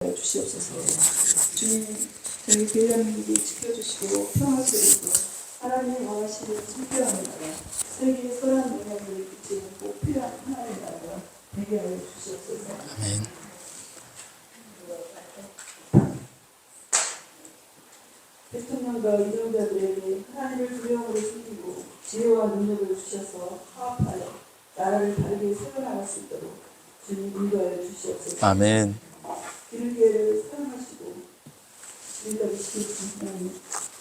주시옵소서. 주님, 저희 교회민들이 지켜주시고 평화스럽고 하나님의 원하시는 성결한 나라, 세계의 선한 영향을 미치는 꼭 필요한 하나님의 나라가 되게 하여 주시옵소서. 아멘. 대통령과 위정자들에게 하나님을 두려움으로 숨기고 지혜와 능력을 주셔서 화합하여 나라를 바르게 세워나갈 수 있도록 주님 인도하여 주시옵소서. 아멘. 기르기를 사랑하시고 인도하시는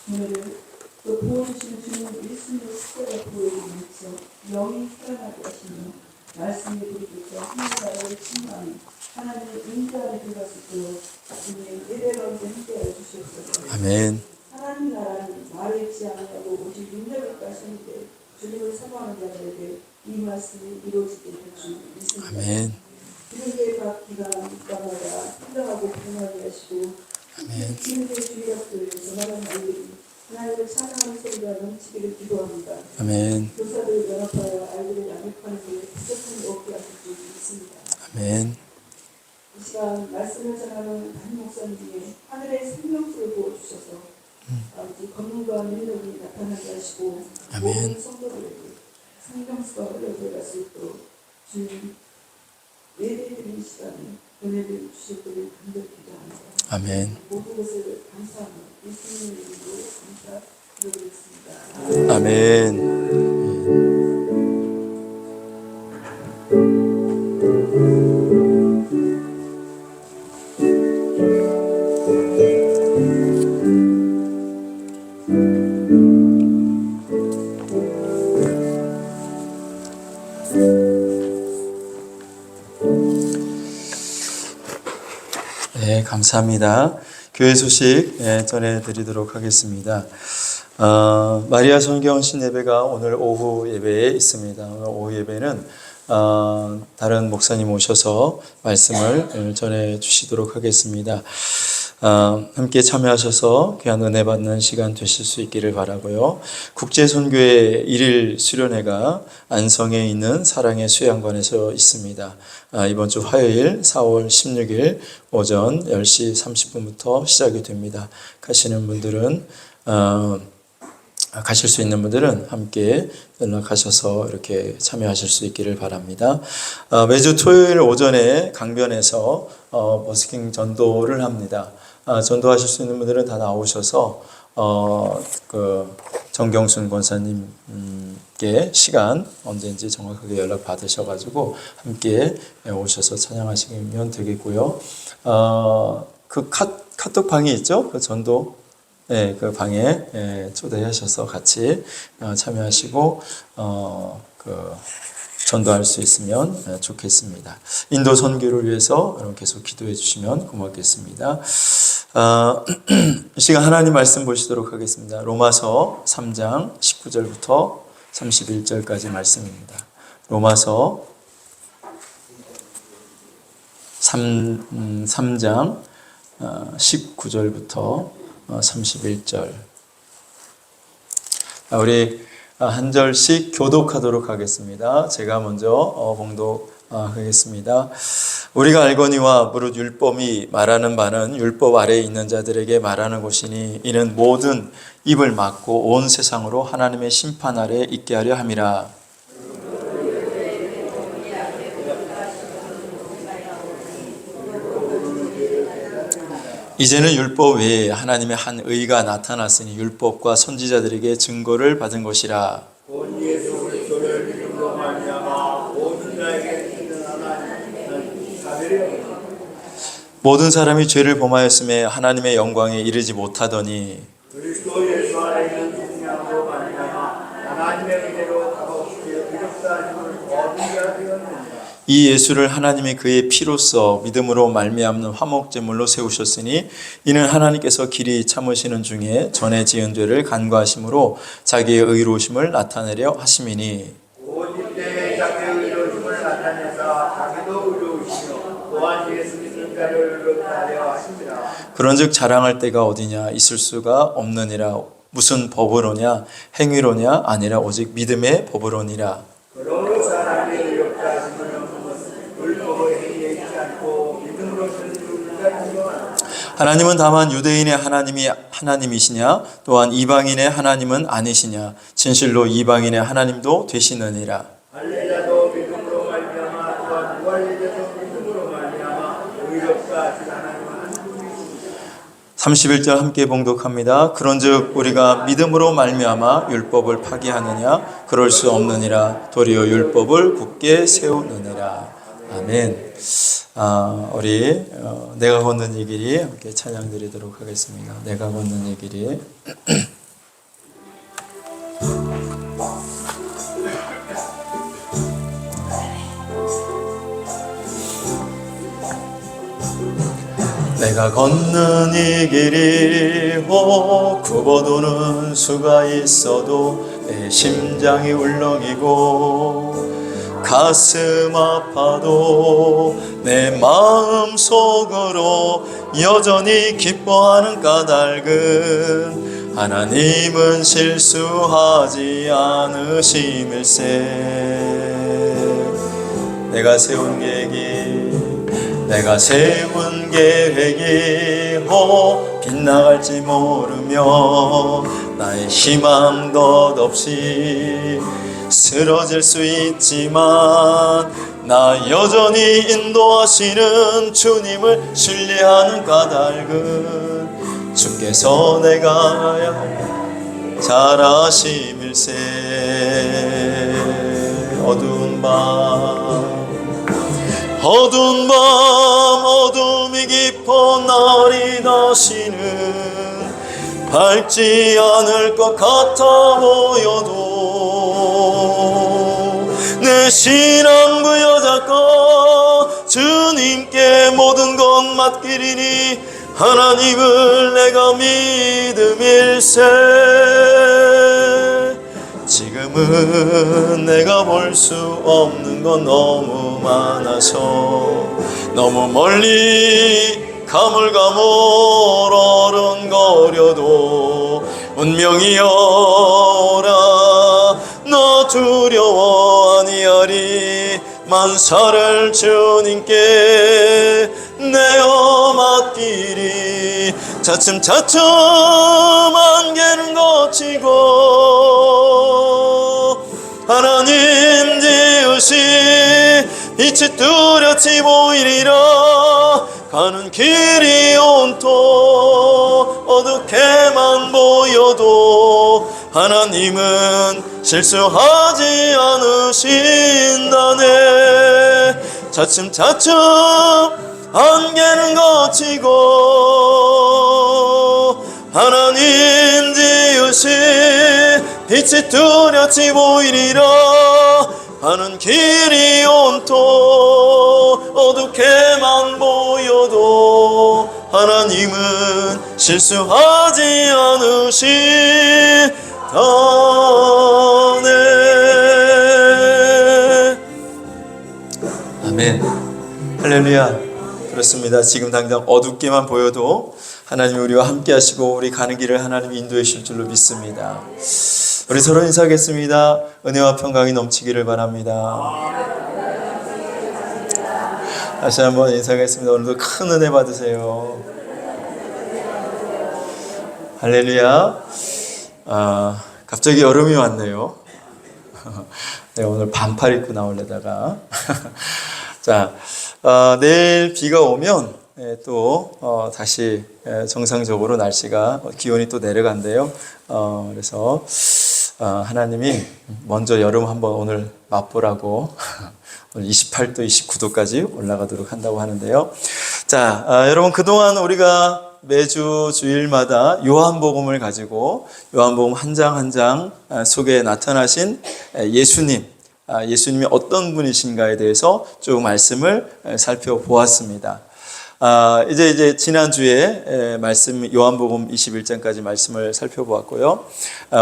주님을 또 보호주시는 주님의 일순위의 십자가 보호에 미쳐 영이 살아나게 하시며 말씀의 불빛과 하늘나라의 충만히 하나님의 인자 안에 들어갈 수 있도록 주님 예배 가운데 함께하여 주시옵소서. 아멘. 하나님 나라는 말에 있지 아니하고 오직 능력을 가시는데 주님을 사모하는 자들에게 이 말씀이 이루어지게 될 줄 믿습니다. 아멘. 기름의 각 기간 때마다 평등하고 분하게 하시고 기름의 주의학교에서 말하는 아이들이 하나님을 찬양하는 소리가 넘치기를 기도합니다. 아멘. 교사들 연합하여 아이들의 양육하는 데 부족함이 없게 하실 줄 믿습니다. 아멘. 이 시간 말씀을 전하는 담임 목사님이 하늘의 생명수를 부어주셔서 아버지 권능과 능력이 나타나게 하시고 아멘. 모든 성도들에게 생명수가 흘러들어갈 수 있도록 주님 예배드리는 시간에 은혜를 주셨기를 간절히 기도합니다. 아멘. 모든 것을 감사하며 예수님의 이름으로 감사드리겠습니다. 아멘. 네, 감사합니다. 교회 소식 전해드리도록 하겠습니다. 마리아 성경신 예배가 오늘 오후 예배에 있습니다. 오늘 오후 예배는 다른 목사님 오셔서 말씀을 전해 주시도록 하겠습니다. 함께 참여하셔서 귀한 은혜 받는 시간 되실 수 있기를 바라고요. 국제선교회 1일 수련회가 안성에 있는 사랑의 수양관에서 있습니다. 이번 주 화요일 4월 16일 오전 10시 30분부터 시작이 됩니다. 가시는 분들은 가실 수 있는 분들은 함께 연락하셔서 이렇게 참여하실 수 있기를 바랍니다. 매주 토요일 오전에 강변에서 버스킹 전도를 합니다. 전도하실 수 있는 분들은 다 나오셔서 정경순 권사님께 시간 언제인지 정확하게 연락 받으셔가지고 함께 오셔서 찬양하시면 되겠고요. 그 카톡 방이 있죠? 그 전도 그 방에 초대하셔서 같이 참여하시고 전도할 수 있으면 좋겠습니다. 인도 선교를 위해서 여러분 계속 기도해 주시면 고맙겠습니다. 이 시간 하나님 말씀 보시도록 하겠습니다. 로마서 3장 19절부터 31절까지 말씀입니다. 로마서 3장 19절부터 31절. 우리 한 절씩 교독하도록 하겠습니다. 제가 먼저 봉독하겠습니다. 우리가 알거니와 무릇 율법이 말하는 바는 율법 아래에 있는 자들에게 말하는 것이니 이는 모든 입을 막고 온 세상으로 하나님의 심판 아래 있게 하려 함이라. 이제는 율법 외에 하나님의 한 의가 나타났으니 율법과 선지자들에게 증거를 받은 것이라. 온 예수 그리스도를 믿음으로 말미암아 모든 자에게 주는 하나님은 자비를 모든 사람이 죄를 범하였음에 하나님의 영광에 이르지 못하더니 그리스도 예수 안에 있는 성령으로 말미암아 하나님의 은혜로 값없이 의롭다 하심을 얻은 자가 되었느니라. 이 예수를 하나님이 그의 피로써 믿음으로 말미암는 화목제물로 세우셨으니 이는 하나님께서 길이 참으시는 중에 전에 지은 죄를 간과하심으로 자기의 의로우심을 나타내려 하심이니 오직 때에 자기의 의로우심을 나타내사 자기도 의로우시며 또한 예수 믿는 자를 의롭다 하려 하십니다. 그런즉 자랑할 때가 어디냐 있을 수가 없느니라. 무슨 법으로냐 행위로냐 아니라 오직 믿음의 법으로니라. 그러므로 사람이 의롭다 하심을 얻는 것은 율법의 행위에 있지 않고 믿음으로 주는 자가 하나님은 다만 유대인의 하나님이 하나님이시냐? 또한 이방인의 하나님은 아니시냐? 진실로 이방인의 하나님도 되시느니라. 할례자도 믿음으로 말미암아 또한 무할례자도 믿음으로 말미암아 의롭다 하신 하나님은 한 분이시니라. 31절 함께 봉독합니다. 그런즉 우리가 믿음으로 말미암아 율법을 파기하느냐? 그럴 수 없느니라. 도리어 율법을 굳게 세우느니라. 아멘. 우리 내가 걷는 이 길이 함께 찬양 드리도록 하겠습니다. 내가 걷는 이 길이. 내가 걷는 이 길이 굽어도는 수가 있어도 내 심장이 울렁이고 가슴 아파도 내 마음 속으로 여전히 기뻐하는 까닭은 하나님은 실수하지 않으심일세. 내가 세운 계획이 빗나갈지 모르며 나의 희망 덧없이 쓰러질 수 있지만 나 여전히 인도하시는 주님을 신뢰하는 까닭은 주께서 내가 잘 아심일세. 어두운 밤 어둠이 깊어 날이 다시는 밝지 않을 것 같아 보여도 내 신앙 부여잡고 주님께 모든 것 맡기리니 하나님을 내가 믿음일세. 지금은 내가 볼 수 없는 건 너무 많아서 너무 멀리 가물가물 어른거려도 운명이여라 너 두려워 아니하리. 만사를 주님께 내어 맡기리. 차츰 안개는 걷히고 하나님 지으신 빛이 뚜렷이 보이리라. 가는 길이 온통 어둡게만 보여도 하나님은 실수하지 않으신다네. 차츰 안개는 걷히고 하나님 지으신 빛이 뚜렷이 보이리라. 가는 길이 온통 어둡게만 보여도 하나님은 실수하지 않으시다네. 아멘. 할렐루야. 그렇습니다. 지금 당장 어둡게만 보여도 하나님이 우리와 함께 하시고 우리 가는 길을 하나님이 인도해 주실 줄로 믿습니다. 우리 서로 인사하겠습니다. 은혜와 평강이 넘치기를 바랍니다. 다시 한번 인사하겠습니다. 오늘도 큰 은혜 받으세요. 할렐루야. 갑자기 여름이 왔네요. 내가 오늘 반팔 입고 나오려다가 자, 내일 비가 오면 또 다시 정상적으로 날씨가 기온이 또 내려간대요. 그래서 하나님이 먼저 여름 한번 오늘 맛보라고 오늘 28도, 29도까지 올라가도록 한다고 하는데요. 자, 여러분 그동안 우리가 매주 주일마다 요한복음을 가지고 요한복음 한 장 한 장 속에 나타나신 예수님이 어떤 분이신가에 대해서 쭉 말씀을 살펴보았습니다. 이제 지난주에 말씀 요한복음 21장까지 말씀을 살펴보았고요.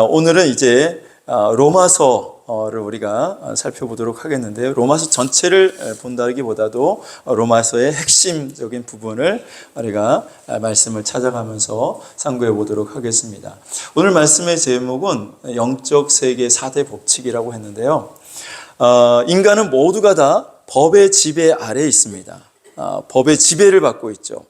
오늘은 이제 로마서를 우리가 살펴보도록 하겠는데요. 로마서 전체를 본다기보다도 로마서의 핵심적인 부분을 우리가 말씀을 찾아가면서 상고해 보도록 하겠습니다. 오늘 말씀의 제목은 영적 세계 4대 법칙이라고 했는데요. 인간은 모두가 다 법의 지배 아래에 있습니다. 법의 지배를 받고 있죠.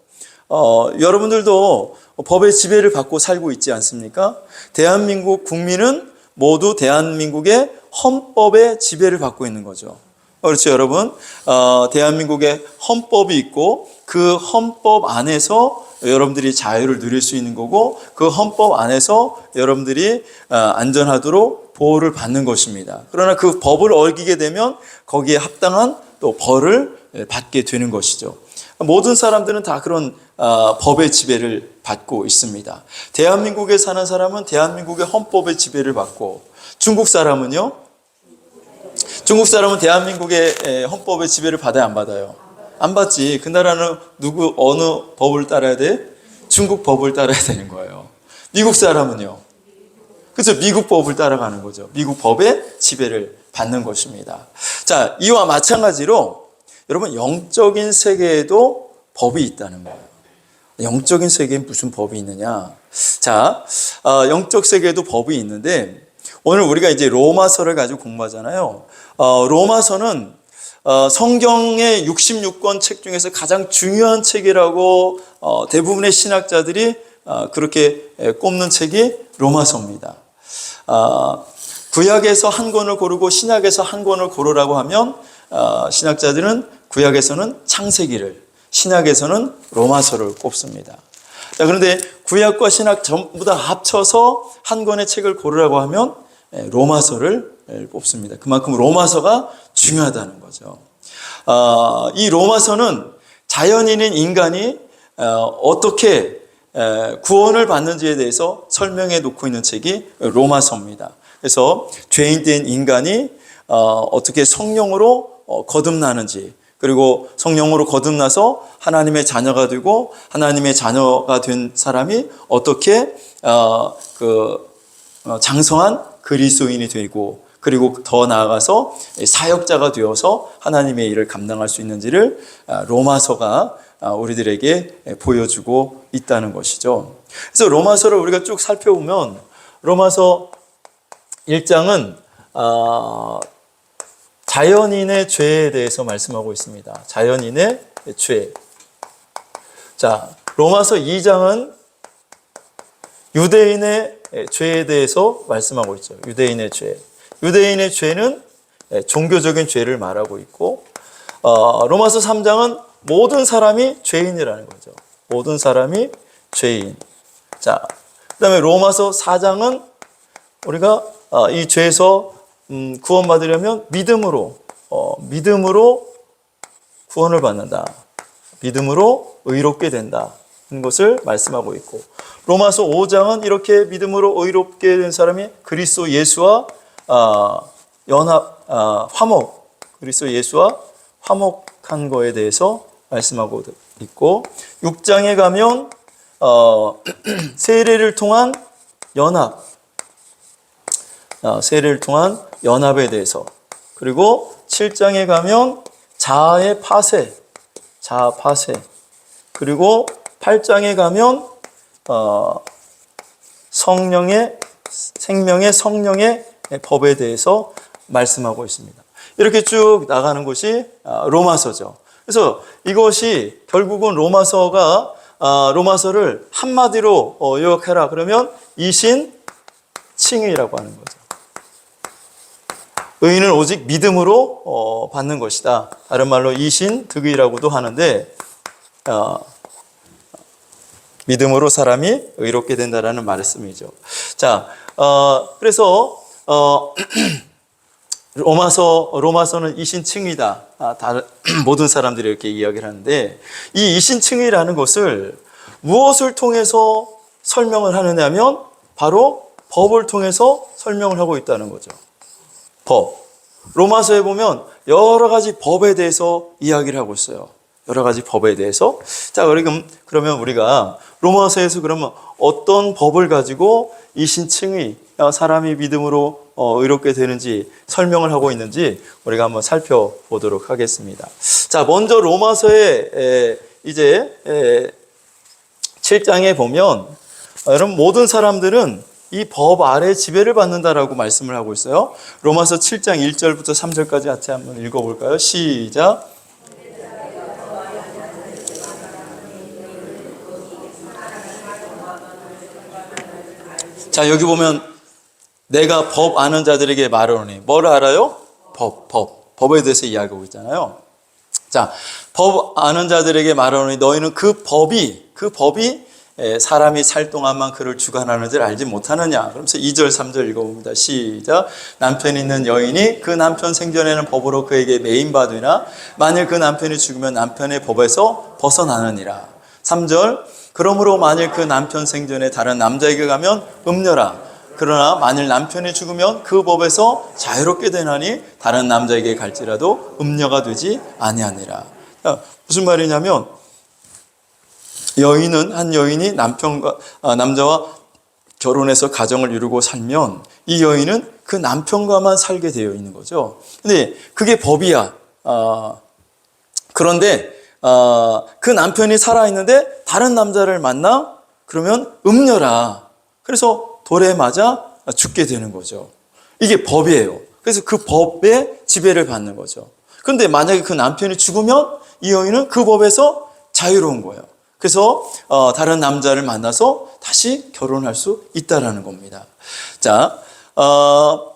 여러분들도 법의 지배를 받고 살고 있지 않습니까? 대한민국 국민은 모두 대한민국의 헌법의 지배를 받고 있는 거죠. 그렇죠, 여러분? 대한민국의 헌법이 있고 그 헌법 안에서 여러분들이 자유를 누릴 수 있는 거고 그 헌법 안에서 여러분들이 안전하도록 보호를 받는 것입니다. 그러나 그 법을 어기게 되면 거기에 합당한 또 벌을 받게 되는 것이죠. 모든 사람들은 다 그런 법의 지배를 받고 있습니다. 대한민국에 사는 사람은 대한민국의 헌법의 지배를 받고 중국 사람은요? 중국 사람은 대한민국의 헌법의 지배를 받아요, 안 받아요? 안 받지. 그 나라는 어느 법을 따라야 돼? 중국 법을 따라야 되는 거예요. 미국 사람은요? 그렇죠. 미국 법을 따라가는 거죠. 미국 법의 지배를 받는 것입니다. 자, 이와 마찬가지로 여러분 영적인 세계에도 법이 있다는 거예요. 영적인 세계에 무슨 법이 있느냐? 자, 영적 세계에도 법이 있는데 오늘 우리가 이제 로마서를 가지고 공부하잖아요. 로마서는 성경의 66권 책 중에서 가장 중요한 책이라고 대부분의 신학자들이 그렇게 꼽는 책이 로마서입니다. 구약에서 한 권을 고르고 신약에서 한 권을 고르라고 하면 신학자들은 구약에서는 창세기를, 신약에서는 로마서를 꼽습니다. 자, 그런데 구약과 신약 전부 다 합쳐서 한 권의 책을 고르라고 하면 로마서를 뽑습니다. 그만큼 로마서가 중요하다는 거죠. 이 로마서는 자연인인 인간이 어떻게 구원을 받는지에 대해서 설명해 놓고 있는 책이 로마서입니다. 그래서 죄인된 인간이 어떻게 성령으로 거듭나는지, 그리고 성령으로 거듭나서 하나님의 자녀가 되고 하나님의 자녀가 된 사람이 어떻게 장성한 그리스도인이 되고 그리고 더 나아가서 사역자가 되어서 하나님의 일을 감당할 수 있는지를 로마서가 우리들에게 보여주고 있다는 것이죠. 그래서 로마서를 우리가 쭉 살펴보면 로마서 1장은 자연인의 죄에 대해서 말씀하고 있습니다. 자연인의 죄. 자, 로마서 2장은 유대인의 죄에 대해서 말씀하고 있죠. 유대인의 죄. 유대인의 죄는 종교적인 죄를 말하고 있고, 로마서 3장은 모든 사람이 죄인이라는 거죠. 모든 사람이 죄인. 자, 그 다음에 로마서 4장은 우리가 이 죄에서 구원받으려면 믿음으로 구원을 받는다. 믿음으로 의롭게 된다. 는 것을 말씀하고 있고, 로마서 5장은 이렇게 믿음으로 의롭게 된 사람이 그리스도 예수와 그리스도 예수와 화목한 거에 대해서 말씀하고 있고, 6장에 가면 세례를 통한 연합에 대해서, 그리고 7장에 가면 자아 파쇄, 그리고 8장에 가면 생명의 성령의 법에 대해서 말씀하고 있습니다. 이렇게 쭉 나가는 것이 로마서죠. 그래서 이것이 결국은 로마서를 한마디로 요약해라 그러면 이신칭의라고 하는 거죠. 의인은 오직 믿음으로 받는 것이다. 다른 말로 이신득의라고도 하는데 믿음으로 사람이 의롭게 된다라는 말씀이죠. 자, 그래서 로마서는 이신칭의다. 모든 사람들이 이렇게 이야기를 하는데, 이 이신칭의라는 것을 무엇을 통해서 설명을 하느냐면 바로 법을 통해서 설명을 하고 있다는 거죠. 법. 로마서에 보면 여러 가지 법에 대해서 이야기를 하고 있어요. 여러 가지 법에 대해서. 자, 그러면 우리가 로마서에서 그러면 어떤 법을 가지고 이신칭의, 사람이 믿음으로 의롭게 되는지 설명을 하고 있는지 우리가 한번 살펴보도록 하겠습니다. 자, 먼저 로마서의 이제 7장에 보면 여러분 모든 사람들은 이 법 아래 지배를 받는다라고 말씀을 하고 있어요. 로마서 7장 1절부터 3절까지 같이 한번 읽어볼까요? 시작. 자, 여기 보면 내가 법 아는 자들에게 말하노니 뭘 알아요? 법에 대해서 이야기하고 있잖아요. 자, 법 아는 자들에게 말하노니 너희는 그 법이 사람이 살 동안만 그를 주관하는 줄 알지 못하느냐. 그러면서 2절 3절 읽어봅니다. 시작. 남편이 있는 여인이 그 남편 생전에는 법으로 그에게 매인받으나 만일 그 남편이 죽으면 남편의 법에서 벗어나느니라. 3절. 그러므로 만일 그 남편 생전에 다른 남자에게 가면 음녀라. 그러나 만일 남편이 죽으면 그 법에서 자유롭게 되나니 다른 남자에게 갈지라도 음녀가 되지 아니하니라. 무슨 말이냐면 한 여인이 남자와 결혼해서 가정을 이루고 살면 이 여인은 그 남편과만 살게 되어 있는 거죠. 근데 그게 법이야. 그런데 그 남편이 살아있는데 다른 남자를 만나? 그러면 음녀라. 그래서 돌에 맞아 죽게 되는 거죠. 이게 법이에요. 그래서 그 법에 지배를 받는 거죠. 그런데 만약에 그 남편이 죽으면 이 여인은 그 법에서 자유로운 거예요. 그래서 다른 남자를 만나서 다시 결혼할 수 있다라는 겁니다. 자,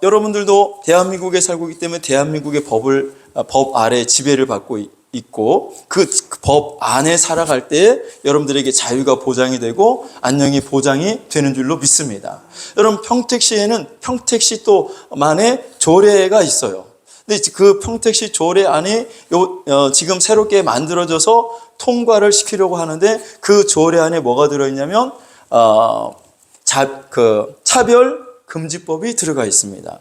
여러분들도 대한민국에 살고 있기 때문에 대한민국의 법 아래 지배를 받고 있고 그 법 안에 살아갈 때 여러분들에게 자유가 보장이 되고 안녕이 보장이 되는 줄로 믿습니다. 여러분 평택시에는 평택시 또만의 조례가 있어요. 근데 그 평택시 조례 안에 지금 새롭게 만들어져서 통과를 시키려고 하는데 그 조례 안에 뭐가 들어있냐면 차별금지법이 들어가 있습니다.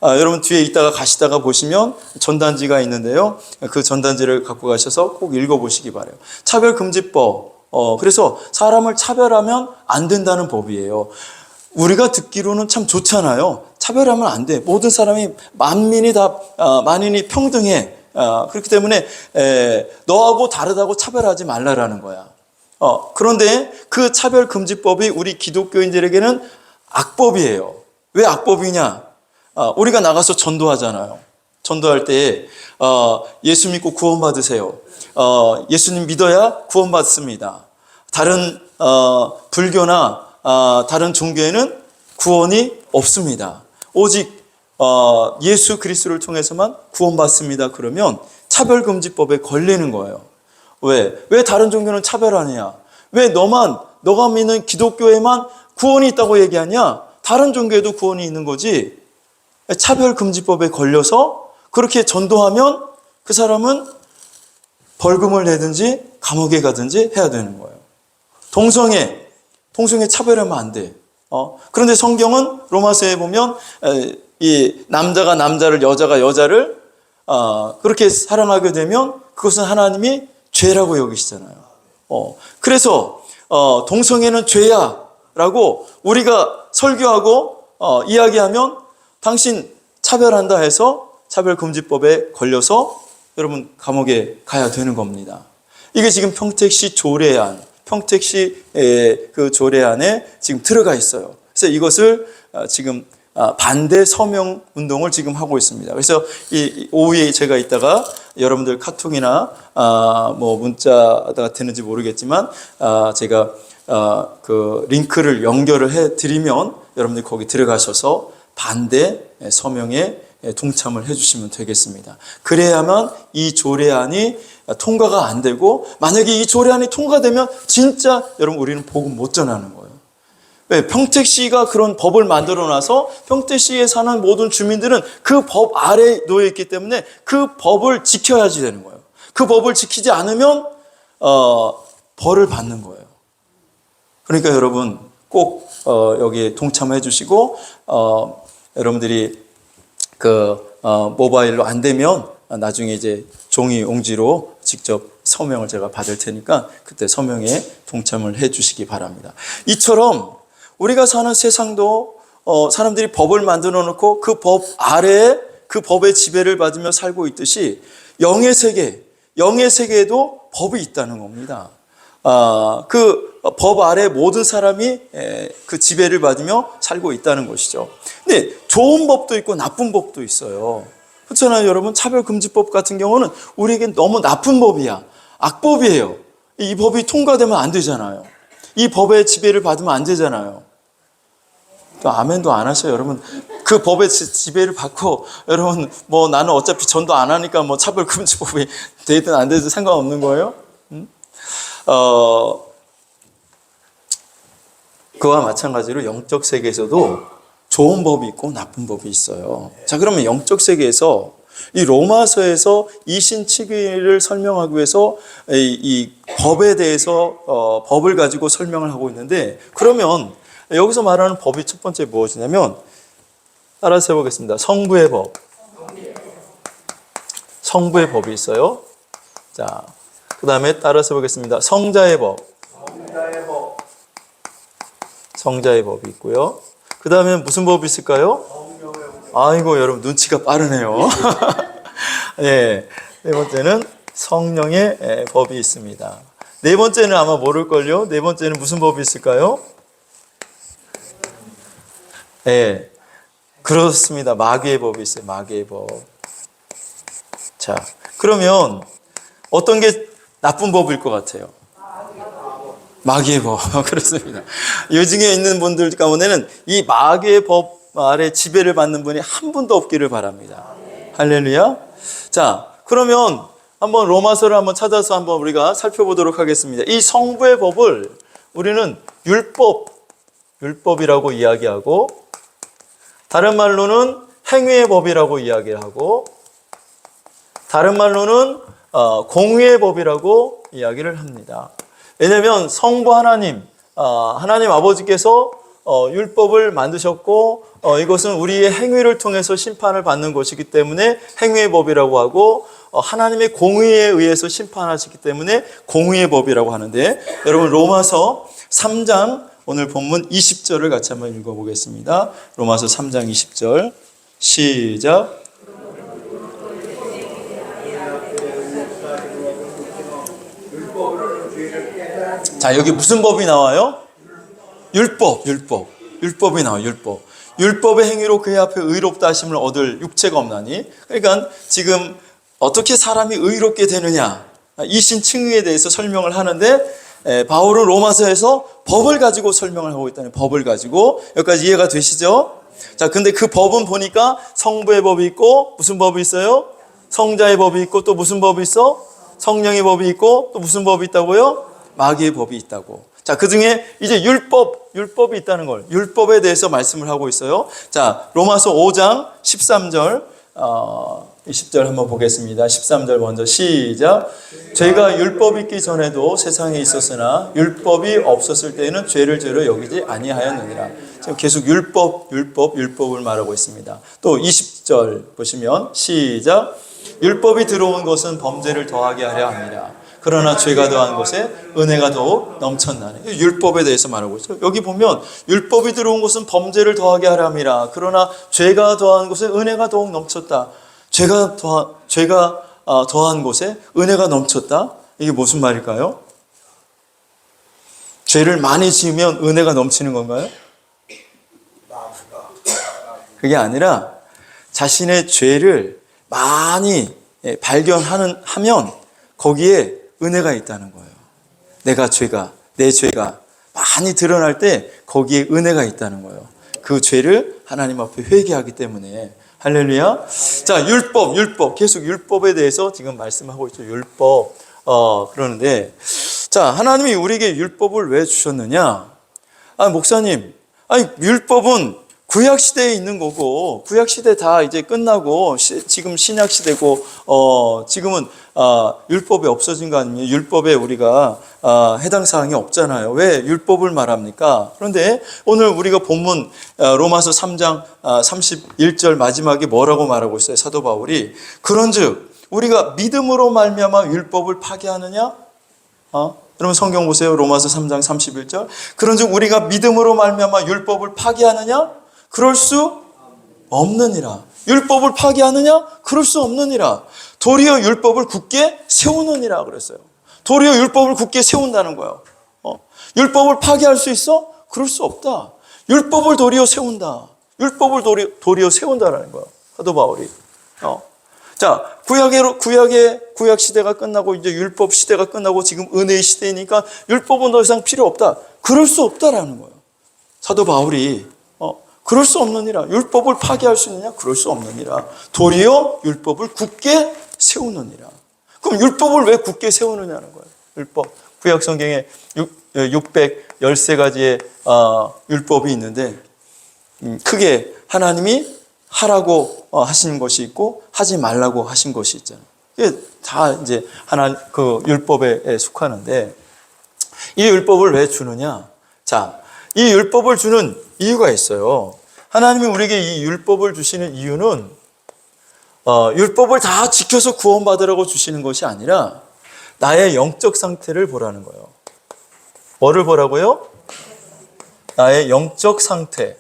여러분 뒤에 있다가 가시다가 보시면 전단지가 있는데요. 그 전단지를 갖고 가셔서 꼭 읽어보시기 바라요. 차별금지법. 그래서 사람을 차별하면 안 된다는 법이에요. 우리가 듣기로는 참 좋잖아요. 차별하면 안 돼. 모든 사람이 만인이 평등해. 그렇기 때문에 너하고 다르다고 차별하지 말라라는 거야. 그런데 그 차별금지법이 우리 기독교인들에게는 악법이에요. 왜 악법이냐? 우리가 나가서 전도하잖아요. 전도할 때 예수 믿고 구원받으세요. 예수님 믿어야 구원받습니다. 다른 불교나 다른 종교에는 구원이 없습니다. 오직 예수 그리스도를 통해서만 구원받습니다. 그러면 차별금지법에 걸리는 거예요. 왜 다른 종교는 차별하느냐? 왜 너가 믿는 기독교에만 구원이 있다고 얘기하냐? 다른 종교에도 구원이 있는 거지. 차별금지법에 걸려서 그렇게 전도하면 그 사람은 벌금을 내든지 감옥에 가든지 해야 되는 거예요. 동성애 차별하면 안 돼. 그런데 성경은 로마서에 보면 이 남자가 남자를 여자가 여자를 그렇게 사랑하게 되면 그것은 하나님이 죄라고 여기시잖아요. 그래서 동성애는 죄야라고 우리가 설교하고 이야기하면 당신 차별한다 해서 차별금지법에 걸려서 여러분 감옥에 가야 되는 겁니다. 이게 지금 평택시 조례안, 평택시 그 조례안에 지금 들어가 있어요. 그래서 이것을 지금 반대 서명 운동을 지금 하고 있습니다. 그래서 이 오후에 제가 이따가 여러분들 카톡이나 뭐 문자가 되는지 모르겠지만 제가 그 링크를 연결을 해 드리면 여러분들 거기 들어가셔서 반대 서명에 동참을 해주시면 되겠습니다. 그래야만 이 조례안이 통과가 안 되고 만약에 이 조례안이 통과되면 진짜 여러분 우리는 복음 못 전하는 거예요. 왜? 평택시가 그런 법을 만들어 놔서 평택시에 사는 모든 주민들은 그 법 아래에 놓여 있기 때문에 그 법을 지켜야지 되는 거예요. 그 법을 지키지 않으면 벌을 받는 거예요. 그러니까 여러분 꼭 여기에 동참해 주시고 여러분들이 그 모바일로 안 되면 나중에 이제 종이 옹지로 직접 서명을 제가 받을 테니까 그때 서명에 동참을 해 주시기 바랍니다. 이처럼 우리가 사는 세상도 사람들이 법을 만들어 놓고 그 법 아래에 그 법의 지배를 받으며 살고 있듯이 영의 세계에도 법이 있다는 겁니다. 그 법 아래 모든 사람이 그 지배를 받으며 살고 있다는 것이죠. 근데 좋은 법도 있고 나쁜 법도 있어요. 그렇잖아요, 여러분. 차별금지법 같은 경우는 우리에겐 너무 나쁜 법이야. 악법이에요. 이 법이 통과되면 안 되잖아요. 이 법의 지배를 받으면 안 되잖아요. 또 아멘도 안 하셔요. 여러분 그 법의 지배를 받고 여러분 뭐 나는 어차피 전도 안 하니까 뭐 차별금지법이 되든 안 되든 상관없는 거예요. 그와 마찬가지로 영적 세계에서도 좋은 법이 있고 나쁜 법이 있어요. 자, 그러면 영적 세계에서 이 로마서에서 이신치기를 설명하기 위해서 이 법에 대해서 법을 가지고 설명을 하고 있는데, 그러면 여기서 말하는 법이 첫 번째 무엇이냐면, 따라서 해보겠습니다. 성부의 법. 성부의 법이 있어요. 자, 그 다음에 따라서 해보겠습니다. 성자의 법. 성자의 법. 성자의 법이 있고요. 그 다음에 무슨 법이 있을까요? 아이고, 여러분 눈치가 빠르네요. 네, 네 번째는 성령의 법이 있습니다. 네 번째는 아마 모를걸요. 네 번째는 무슨 법이 있을까요? 네, 그렇습니다. 마귀의 법이 있어요. 마귀의 법. 자, 그러면 어떤 게 나쁜 법일 것 같아요? 마귀의 법. 그렇습니다. 이 중에 있는 분들 가운데는 이 마귀의 법 아래 지배를 받는 분이 한 분도 없기를 바랍니다. 할렐루야. 자, 그러면 한번 로마서를 한번 찾아서 한번 우리가 살펴보도록 하겠습니다. 이 성부의 법을 우리는 율법이라고 이야기하고, 다른 말로는 행위의 법이라고 이야기하고, 다른 말로는 공의의 법이라고 이야기를 합니다. 왜냐하면 성부 하나님 아버지께서 율법을 만드셨고, 이것은 우리의 행위를 통해서 심판을 받는 것이기 때문에 행위의 법이라고 하고, 하나님의 공의에 의해서 심판하시기 때문에 공의의 법이라고 하는데, 여러분 로마서 3장 오늘 본문 20절을 같이 한번 읽어보겠습니다. 로마서 3장 20절 시작. 자, 여기 무슨 법이 나와요? 율법이 나와요. 율법의 행위로 그의 앞에 의롭다 하심을 얻을 육체가 없나니. 그러니까 지금 어떻게 사람이 의롭게 되느냐, 이신칭의에 대해서 설명을 하는데, 바울은 로마서에서 법을 가지고 설명을 하고 있다는, 법을 가지고. 여기까지 이해가 되시죠? 자, 근데 그 법은 보니까 성부의 법이 있고, 무슨 법이 있어요? 성자의 법이 있고, 또 무슨 법이 있어? 성령의 법이 있고, 또 무슨 법이 있다고요? 마귀의 법이 있다고. 자, 그 중에 이제 율법이 있다는 걸, 율법에 대해서 말씀을 하고 있어요. 자, 로마서 5장 13절, 20절 한번 보겠습니다. 13절 먼저 시작. 죄가 율법이 있기 전에도 세상에 있었으나 율법이 없었을 때에는 죄를 죄로 여기지 아니하였느니라. 지금 계속 율법을 말하고 있습니다. 또 20절 보시면 시작. 율법이 들어온 것은 범죄를 더하게 하려 함이라. 그러나 죄가 더한 것에 은혜가 더욱 넘쳤나니. 율법에 대해서 말하고 있어요. 여기 보면 율법이 들어온 것은 범죄를 더하게 하려 함이라. 그러나 죄가 더한 것에 은혜가 더욱 넘쳤다. 죄가 더한 곳에 은혜가 넘쳤다. 이게 무슨 말일까요? 죄를 많이 지으면 은혜가 넘치는 건가요? 그게 아니라 자신의 죄를 많이 발견하면 거기에 은혜가 있다는 거예요. 내 죄가 많이 드러날 때 거기에 은혜가 있다는 거예요. 그 죄를 하나님 앞에 회개하기 때문에. 할렐루야. 자, 율법. 계속 율법에 대해서 지금 말씀하고 있죠. 율법. 그러는데, 자, 하나님이 우리에게 율법을 왜 주셨느냐? 목사님, 율법은 구약 시대에 있는 거고, 구약 시대 다 이제 끝나고, 지금 신약 시대고, 지금은 율법이 없어진 거 아니에요? 율법에 우리가 해당 사항이 없잖아요. 왜 율법을 말합니까? 그런데 오늘 우리가 본문 로마서 3장 31절 마지막에 뭐라고 말하고 있어요? 사도 바울이. 그런즉 우리가 믿음으로 말미암아 율법을 파괴하느냐? 여러분 성경 보세요. 로마서 3장 31절. 그런즉 우리가 믿음으로 말미암아 율법을 파괴하느냐? 그럴 수 없느니라. 율법을 파괴하느냐? 그럴 수 없느니라. 도리어 율법을 굳게 세우느니라 그랬어요. 도리어 율법을 굳게 세운다는 거예요. 율법을 파괴할 수 있어? 그럴 수 없다. 율법을 도리어 세운다. 율법을 도리어 세운다라는 거예요. 사도 바울이. 자, 구약 시대가 끝나고 이제 율법 시대가 끝나고 지금 은혜의 시대니까 율법은 더 이상 필요 없다. 그럴 수 없다라는 거예요. 사도 바울이 그럴 수 없느니라. 율법을 파괴할 수 있느냐? 그럴 수 없느니라. 도리어 율법을 굳게 세우느니라. 그럼 율법을 왜 굳게 세우느냐는 거예요. 율법. 구약 성경에 613가지의 율법이 있는데 크게 하나님이 하라고 하시는 것이 있고 하지 말라고 하신 것이 있잖아요. 이게 다 이제 그 율법에 속하는데 이 율법을 왜 주느냐? 자, 이 율법을 주는 이유가 있어요. 하나님이 우리에게 이 율법을 주시는 이유는 율법을 다 지켜서 구원받으라고 주시는 것이 아니라 나의 영적 상태를 보라는 거예요. 뭐를 보라고요? 나의 영적 상태.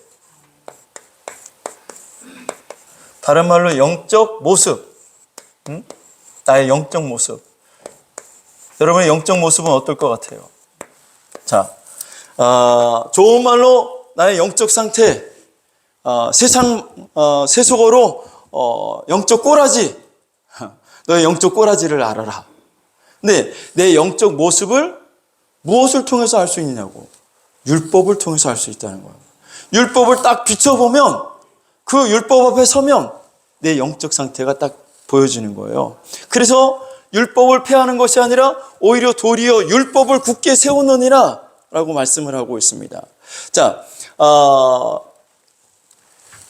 다른 말로 영적 모습. 나의 영적 모습. 여러분의 영적 모습은 어떨 것 같아요? 자, 좋은 말로 나의 영적 상태. 세속어로 영적 꼬라지. 너의 영적 꼬라지를 알아라. 근데 내 영적 모습을 무엇을 통해서 알 수 있느냐고. 율법을 통해서 알 수 있다는 거예요. 율법을 딱 비춰보면 그 율법 앞에 서면 내 영적 상태가 딱 보여지는 거예요. 그래서 율법을 폐하는 것이 아니라 오히려 도리어 율법을 굳게 세우느니라 라고 말씀을 하고 있습니다. 자,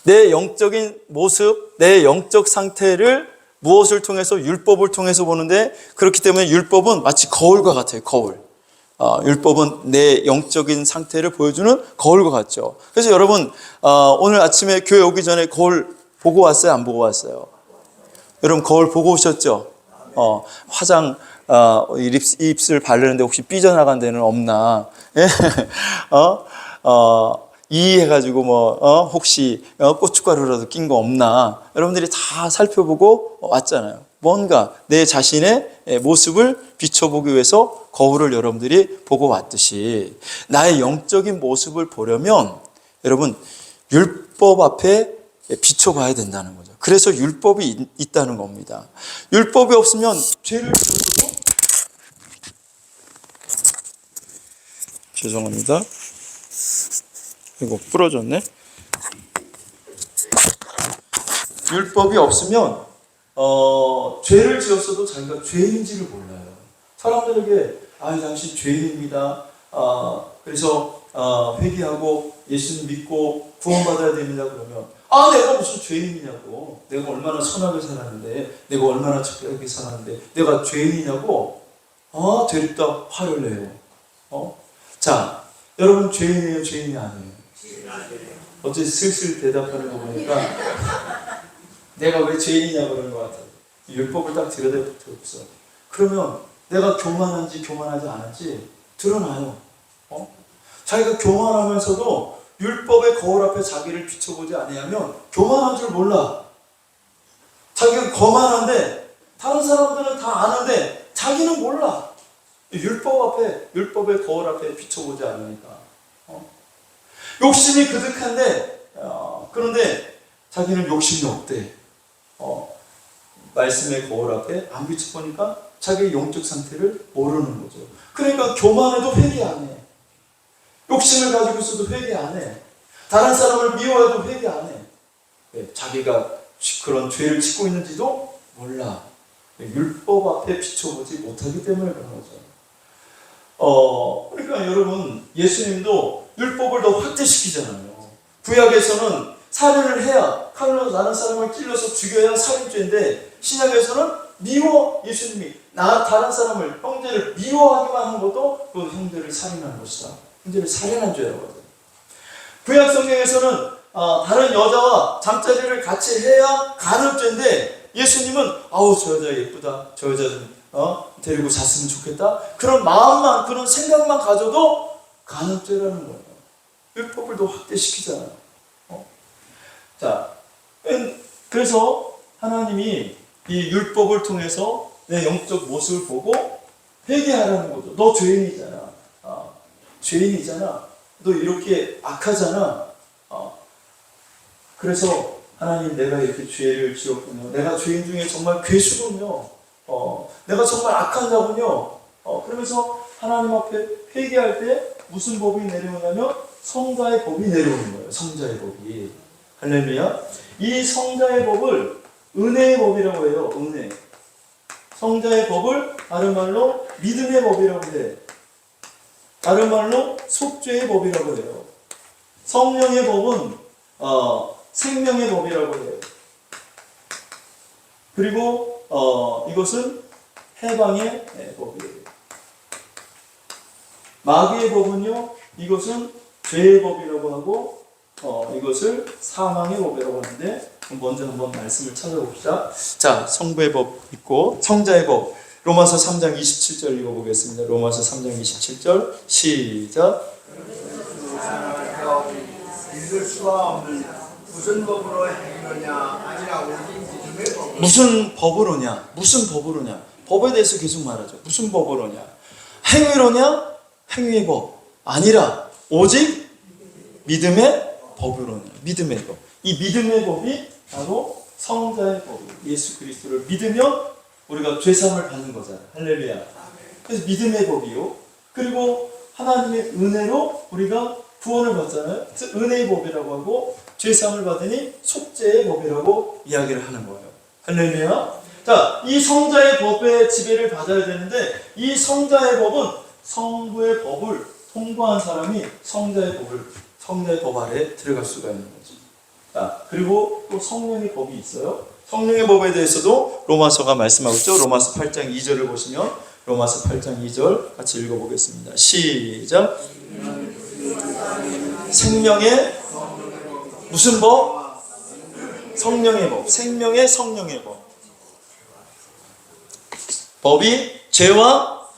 내 영적인 모습, 내 영적 상태를 무엇을 통해서? 율법을 통해서 보는데, 그렇기 때문에 율법은 마치 거울과 같아요. 거울. 율법은 내 영적인 상태를 보여주는 거울과 같죠. 그래서 여러분 오늘 아침에 교회 오기 전에 거울 보고 왔어요? 안 보고 왔어요? 여러분 거울 보고 오셨죠? 화장 입술 바르는데 혹시 삐져나간 데는 없나? 이해해가지고 혹시 고춧가루라도 낀 거 없나? 여러분들이 다 살펴보고 왔잖아요. 뭔가 내 자신의 모습을 비춰보기 위해서 거울을 여러분들이 보고 왔듯이 나의 영적인 모습을 보려면 여러분 율법 앞에 비춰봐야 된다는 거죠. 그래서 율법이 있다는 겁니다. 율법이 없으면 죄를 지어도 죄송합니다. 이거 부러졌네. 율법이 없으면 죄를 지었어도 자기가 죄인지를 몰라요. 사람들에게 당신 죄인입니다. 그래서 회개하고 예수님 믿고 구원받아야 됩니다. 그러면 내가 무슨 죄인이냐고. 내가 얼마나 선하게 살았는데, 내가 얼마나 착하게 살았는데 내가 죄인이냐고 되립다 화를 내요. 자, 여러분 죄인이에요? 죄인이 아니에요? 어째 슬슬 대답하는 거 보니까 내가 왜 죄인이냐 그러는 것 같아요. 율법을 딱 들여다보면서 그러면 내가 교만한지 교만하지 않은지 드러나요. 자기가 교만하면서도 율법의 거울 앞에 자기를 비춰보지 아니하면 교만한 줄 몰라. 자기가 거만한데 다른 사람들은 다 아는데 자기는 몰라. 율법의 거울 앞에 비춰보지 않으니까. 욕심이 그득한데 그런데 자기는 욕심이 없대. 말씀의 거울 앞에 안 비춰보니까 자기의 영적 상태를 모르는 거죠. 그러니까 교만해도 회개 안 해. 욕심을 가지고 있어도 회개 안 해. 다른 사람을 미워해도 회개 안 해. 자기가 그런 죄를 짓고 있는지도 몰라. 율법 앞에 비춰보지 못하기 때문에 그런 거죠. 그러니까 여러분 예수님도 율법을 더 확대시키잖아요. 구약에서는 살인을 해야 칼로 다른 사람을 찔러서 죽여야 살인죄인데 신약에서는 예수님이 다른 사람을 형제를 미워하기만 한 것도 그 형제를 살인한 것이다. 형제를 살인한 죄라고 하죠. 구약 성경에서는 다른 여자와 잠자리를 같이 해야 간음죄인데 예수님은 저 여자 예쁘다. 저 여자 좀 데리고 잤으면 좋겠다. 그런 마음만 그런 생각만 가져도 간음죄라는 거예요. 율법을 더 확대시키잖아요. 자, 그래서 하나님이 이 율법을 통해서 내 영적 모습을 보고 회개하라는 거죠. 너 죄인이잖아. 죄인이잖아. 너 이렇게 악하잖아. 그래서 하나님 내가 이렇게 죄를 지었군요. 내가 죄인 중에 정말 괴수군요. 내가 정말 악한 자군요. 그러면서 하나님 앞에 회개할 때 무슨 법이 내려오냐면 성자의 법이 내려오는 거예요. 성자의 법이. 할렐루야. 이 성자의 법을 은혜의 법이라고 해요. 은혜. 성자의 법을 다른 말로 믿음의 법이라고 해요. 다른 말로 속죄의 법이라고 해요. 성령의 법은 생명의 법이라고 해요. 그리고 이것은 해방의 법이에요. 마귀의 법은요, 이것은 죄의 법이라고 하고 이것을 사망의 법이라고 하는데, 먼저 한번 말씀을 찾아봅시다. 자, 성부의 법 있고 성자의 법. 로마서 3장 27절 읽어보겠습니다. 로마서 3장 27절 시작. 읽을 수가 없는 무슨 법으로 행하느냐 아니라 오직 믿음의 법. 무슨 법으로냐? 무슨 법으로냐? 법에 대해서 계속 말하죠. 무슨 법으로냐? 행위로냐? 행위의 법. 아니라 오직 믿음의 법으로냐? 믿음의 법. 이 믿음의 법이 바로 성자의 법이에요. 예수 그리스도를 믿으면 우리가 죄사함을 받는 거잖아요. 할렐루야. 그래서 믿음의 법이요. 그리고 하나님의 은혜로 우리가 구원을 받잖아요. 그래서 은혜의 법이라고 하고, 죄사함을 받으니 속죄의 법이라고 이야기를 하는 거예요. 할렐루야. 자, 이 성자의 법의 지배를 받아야 되는데, 이 성자의 법은 성부의 법을 통과한 사람이 성자의 법 아래에 들어갈 수가 있는 거죠. 자, 그리고 또 성령의 법이 있어요. 성령의 법에 대해서도 로마서가 말씀하고 있죠. 로마서 8장 2절을 보시면, 로마서 8장 2절 같이 읽어보겠습니다. 시작. 생명의 무슨 법? 성령의 법. 생명의 성령의 법. 법이 죄와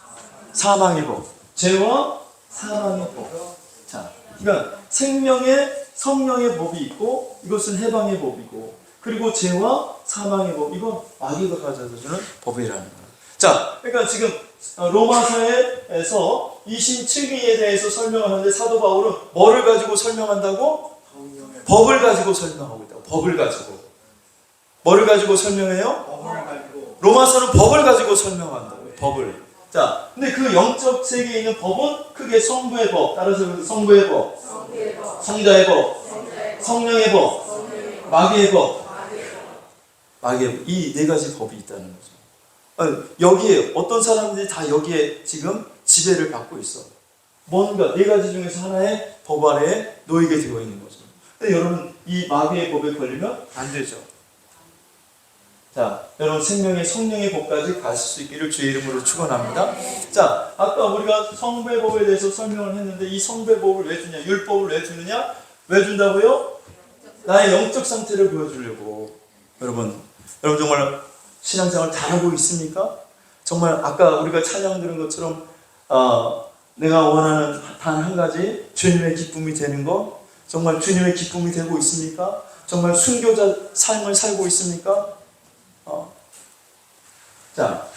사망의 법. 죄와 사망의 법. 자, 그러니까 생명의 성령의 법이 있고, 이것은 해방의 법이고, 그리고 죄와 사망의 법, 이건 마귀가 가져다주는 법이라는 거예요. 자, 그러니까 지금 로마서에서 이 신측의에 대해서 설명하는데, 사도 바울은 뭐를 가지고 설명한다고? 법을 가지고 설명하고 있다고. 법을 가지고. 뭐를 가지고 설명해요? 법을 가지고. 로마서는 법을 가지고 설명한다고요. 법을. 자, 근데 그 영적 세계에 있는 법은 크게 성부의 법, 따라서 성부의 법, 성자의 법, 성령의 법, 마귀의 법, 이 네 가지 법이 있다는 거죠. 여기에 어떤 사람들이 다 여기에 지금 지배를 받고 있어. 뭔가 네 가지 중에서 하나의 법 아래에 놓이게 되어 있는 거죠. 근데 여러분, 이 마귀의 법에 걸리면 안 되죠. 자, 여러분, 생명의 성령의 법까지 가실 수 있기를 주의 이름으로 축원합니다. 자, 아까 우리가 성부의 법에 대해서 설명을 했는데, 이 성부의 법을 왜 주냐? 율법을 왜 주느냐? 왜 준다고요? 나의 영적 상태를 보여주려고. 여러분 정말 신앙생활 잘하고 있습니까? 정말 아까 우리가 찬양 들은 것처럼 내가 원하는 단 한 가지, 주님의 기쁨이 되는 것, 정말 주님의 기쁨이 되고 있습니까? 정말 순교자 삶을 살고 있습니까? 자,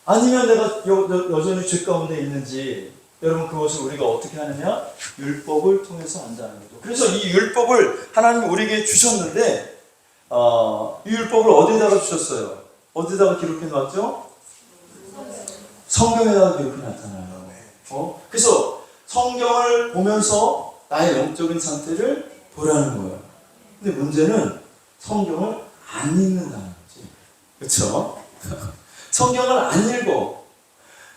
아니면 내가 여전히 죄 가운데 있는지, 여러분, 그것을 우리가 어떻게 하느냐? 율법을 통해서 안다는 거죠. 그래서 이 율법을 하나님이 우리에게 주셨는데, 이 율법을 어디다가 주셨어요? 어디다가 기록해 놨죠? 성경에다가 기록해 놨잖아요. 그래서 성경을 보면서 나의 영적인 상태를 보라는 거예요. 근데 문제는 성경을 안 읽는다는 거지. 그렇죠? 성경을 안 읽어.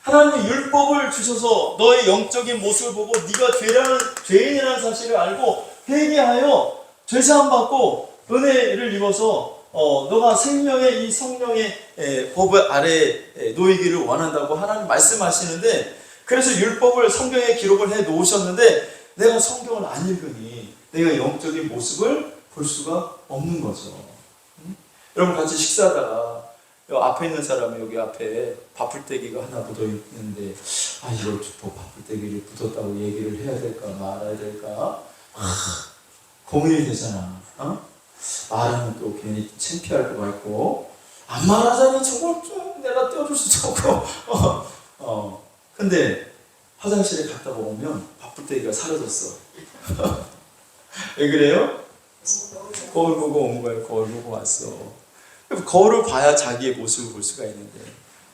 하나님이 율법을 주셔서 너의 영적인 모습을 보고 네가 죄인이라는 사실을 알고 회개하여 죄사함 받고 은혜를 입어서 너가 생명의 이 성령의 법 아래에 놓이기를 원한다고 하나님 말씀하시는데, 그래서 율법을 성경에 기록을 해 놓으셨는데 내가 성경을 안 읽으니 내가 영적인 모습을 볼 수가 없는 거죠. 여러분, 같이 식사하다가 앞에 있는 사람이 여기 앞에 밥풀떼기가 하나 묻어 있는데, 이걸 밥풀떼기를 묻었다고 얘기를 해야 될까 말아야 될까 고민이 되잖아. 말하면 또 괜히 창피할 것 같고, 안 말하자니 저걸 좀 내가 떼어줄 수도 없고. 근데 화장실에 갔다 오면 밥풀떼기가 사라졌어. 왜 그래요? 거울 보고 온 거예요. 거울 보고 왔어. 거울을 봐야 자기의 모습을 볼 수가 있는데,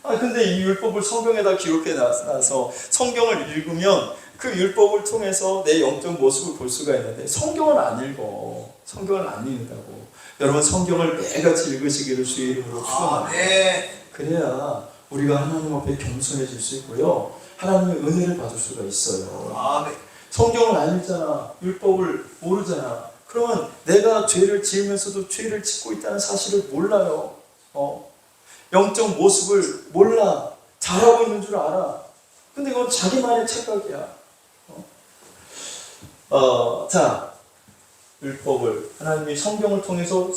근데 이 율법을 성경에다 기록해 놔서 성경을 읽으면 그 율법을 통해서 내 영적 모습을 볼 수가 있는데 성경을 안 읽어. 성경을 안 읽는다고. 여러분 성경을 매일같이 읽으시기를 주의 이름으로 축원합니다. 그래야 우리가 하나님 앞에 겸손해질 수 있고요. 하나님의 은혜를 받을 수가 있어요. 성경을 안 읽잖아. 율법을 모르잖아. 그러면 내가 죄를 지으면서도 죄를 짓고 있다는 사실을 몰라요. 영적 모습을 몰라. 잘하고 있는 줄 알아. 근데 그건 자기만의 착각이야. 자, 율법을 하나님이 성경을 통해서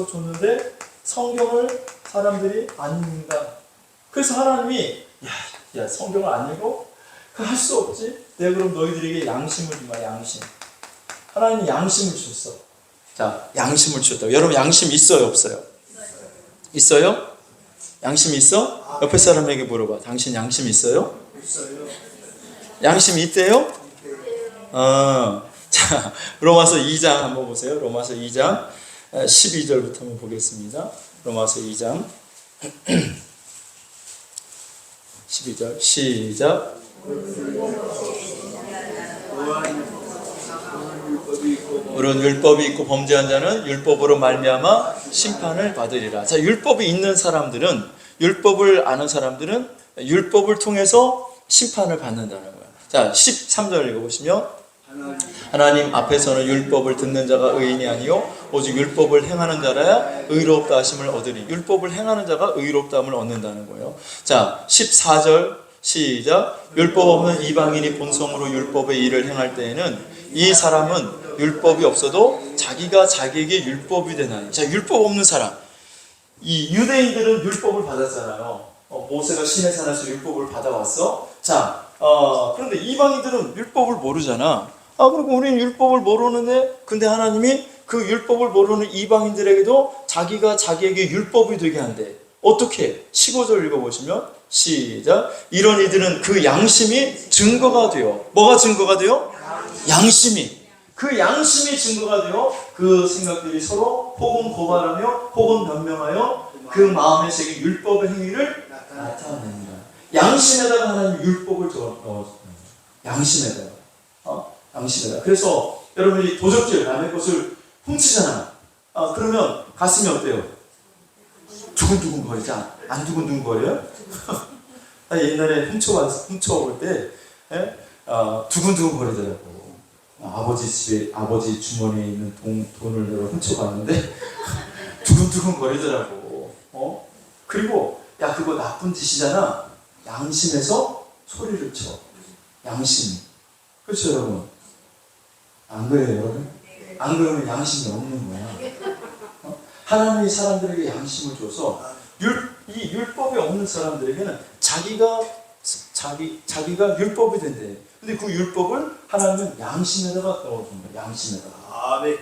줬는데 성경을 사람들이 안 읽는다. 그래서 하나님이 야 성경을 안 읽어? 그 할 수 없지. 내가 그럼 너희들에게 양심을 주마. 양심. 하나님이 양심을 주셨어. 자, 양심을 주셨다. 여러분 양심 있어요, 없어요? 있어요? 양심 있어? 옆에 사람에게 물어봐. 당신 양심 있어요? 있어요. 양심 있대요? 자, 로마서 2장 한번 보세요. 로마서 2장 12절부터 한번 보겠습니다. 로마서 2장 12절 시작. 물은 율법이 있고 범죄한 자는 율법으로 말미암아 심판을 받으리라. 자, 율법이 있는 사람들은, 율법을 아는 사람들은 율법을 통해서 심판을 받는다는 거야. 자, 13절 읽어보시면 하나님 앞에서는 율법을 듣는 자가 의인이 아니요 오직 율법을 행하는 자라야 의롭다 하심을 얻으리. 율법을 행하는 자가 의롭다함을 얻는다는 거예요. 자, 14절 시작. 율법 없는 이방인이 본성으로 율법의 일을 행할 때에는 이 사람은 율법이 없어도 자기가 자기에게 율법이 되나니. 자, 율법 없는 사람. 이 유대인들은 율법을 받았잖아요. 모세가 시내 산에서 율법을 받아왔어. 자, 그런데 이방인들은 율법을 모르잖아. 그리고 우리는 율법을 모르는데, 근데 하나님이 그 율법을 모르는 이방인들에게도 자기가 자기에게 율법이 되게 한대. 어떻게? 15절 읽어보시면 시작. 이런 이들은 그 양심이 증거가 되어. 뭐가 증거가 되어? 양심이. 그 양심이 증거가 되어 그 생각들이 서로 혹은 고발하며 혹은 변명하여 그 마음에 새긴 율법의 행위를 나타냅니다. 양심에다가 하나님 율법을 넣어줍니다. 양심에다가. 양심에다가. 그래서 여러분이 도적질, 남의 것을 훔치잖아. 그러면 가슴이 어때요? 두근두근 거리지? 안 두근두근 거려요? 옛날에 훔쳐올 때 두근두근 거리더라고. 아버지 집에, 아버지 주머니에 있는 돈을 내가 훔쳐갔는데 두근두근 거리더라고. 그리고 야, 그거 나쁜 짓이잖아. 양심에서 소리를 쳐. 양심이. 그렇죠, 여러분? 안 그래요, 여러분? 안 그러면 양심이 없는 거야. 하나님이 사람들에게 양심을 줘서 이 율법이 없는 사람들에게는 자기가 율법이 된대. 근데 그 율법을 하나님은 양심에다가 넣어준 거야. 양심에다가. 아멘.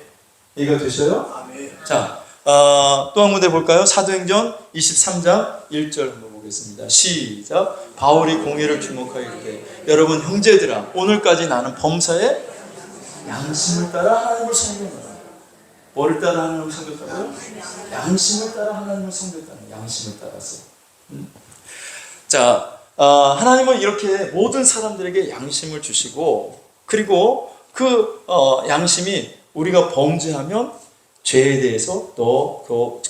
이해가 되셔요? 아멘. 자, 또 한 군데 볼까요? 사도행전 23장 1절 한번 보겠습니다. 시작. 바울이 공회를 주목하여 이르되 여러분 형제들아, 오늘까지 나는 범사에 양심을 따라 하나님을 섬겼노라. 뭐를 따라 하나님을 섬겼다고요? 양심을 따라 하나님을 섬겼다는, 양심을 따라서. 자, 하나님은 이렇게 모든 사람들에게 양심을 주시고, 그리고 그 양심이 우리가 범죄하면 죄에 대해서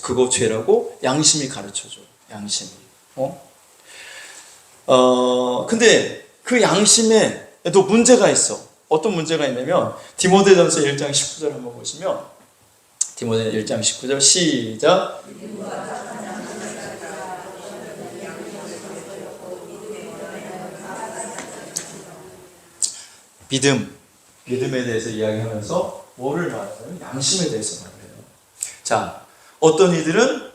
그거 죄라고 양심이 가르쳐줘. 양심이. 근데 그 양심에 또 문제가 있어. 어떤 문제가 있냐면 디모데전서 1장 19절 한번 보시면, 디모데 1장 19절 시작. 믿음에 대해서 이야기하면서 뭐를 말해요? 양심에 대해서 말해요. 자, 어떤 이들은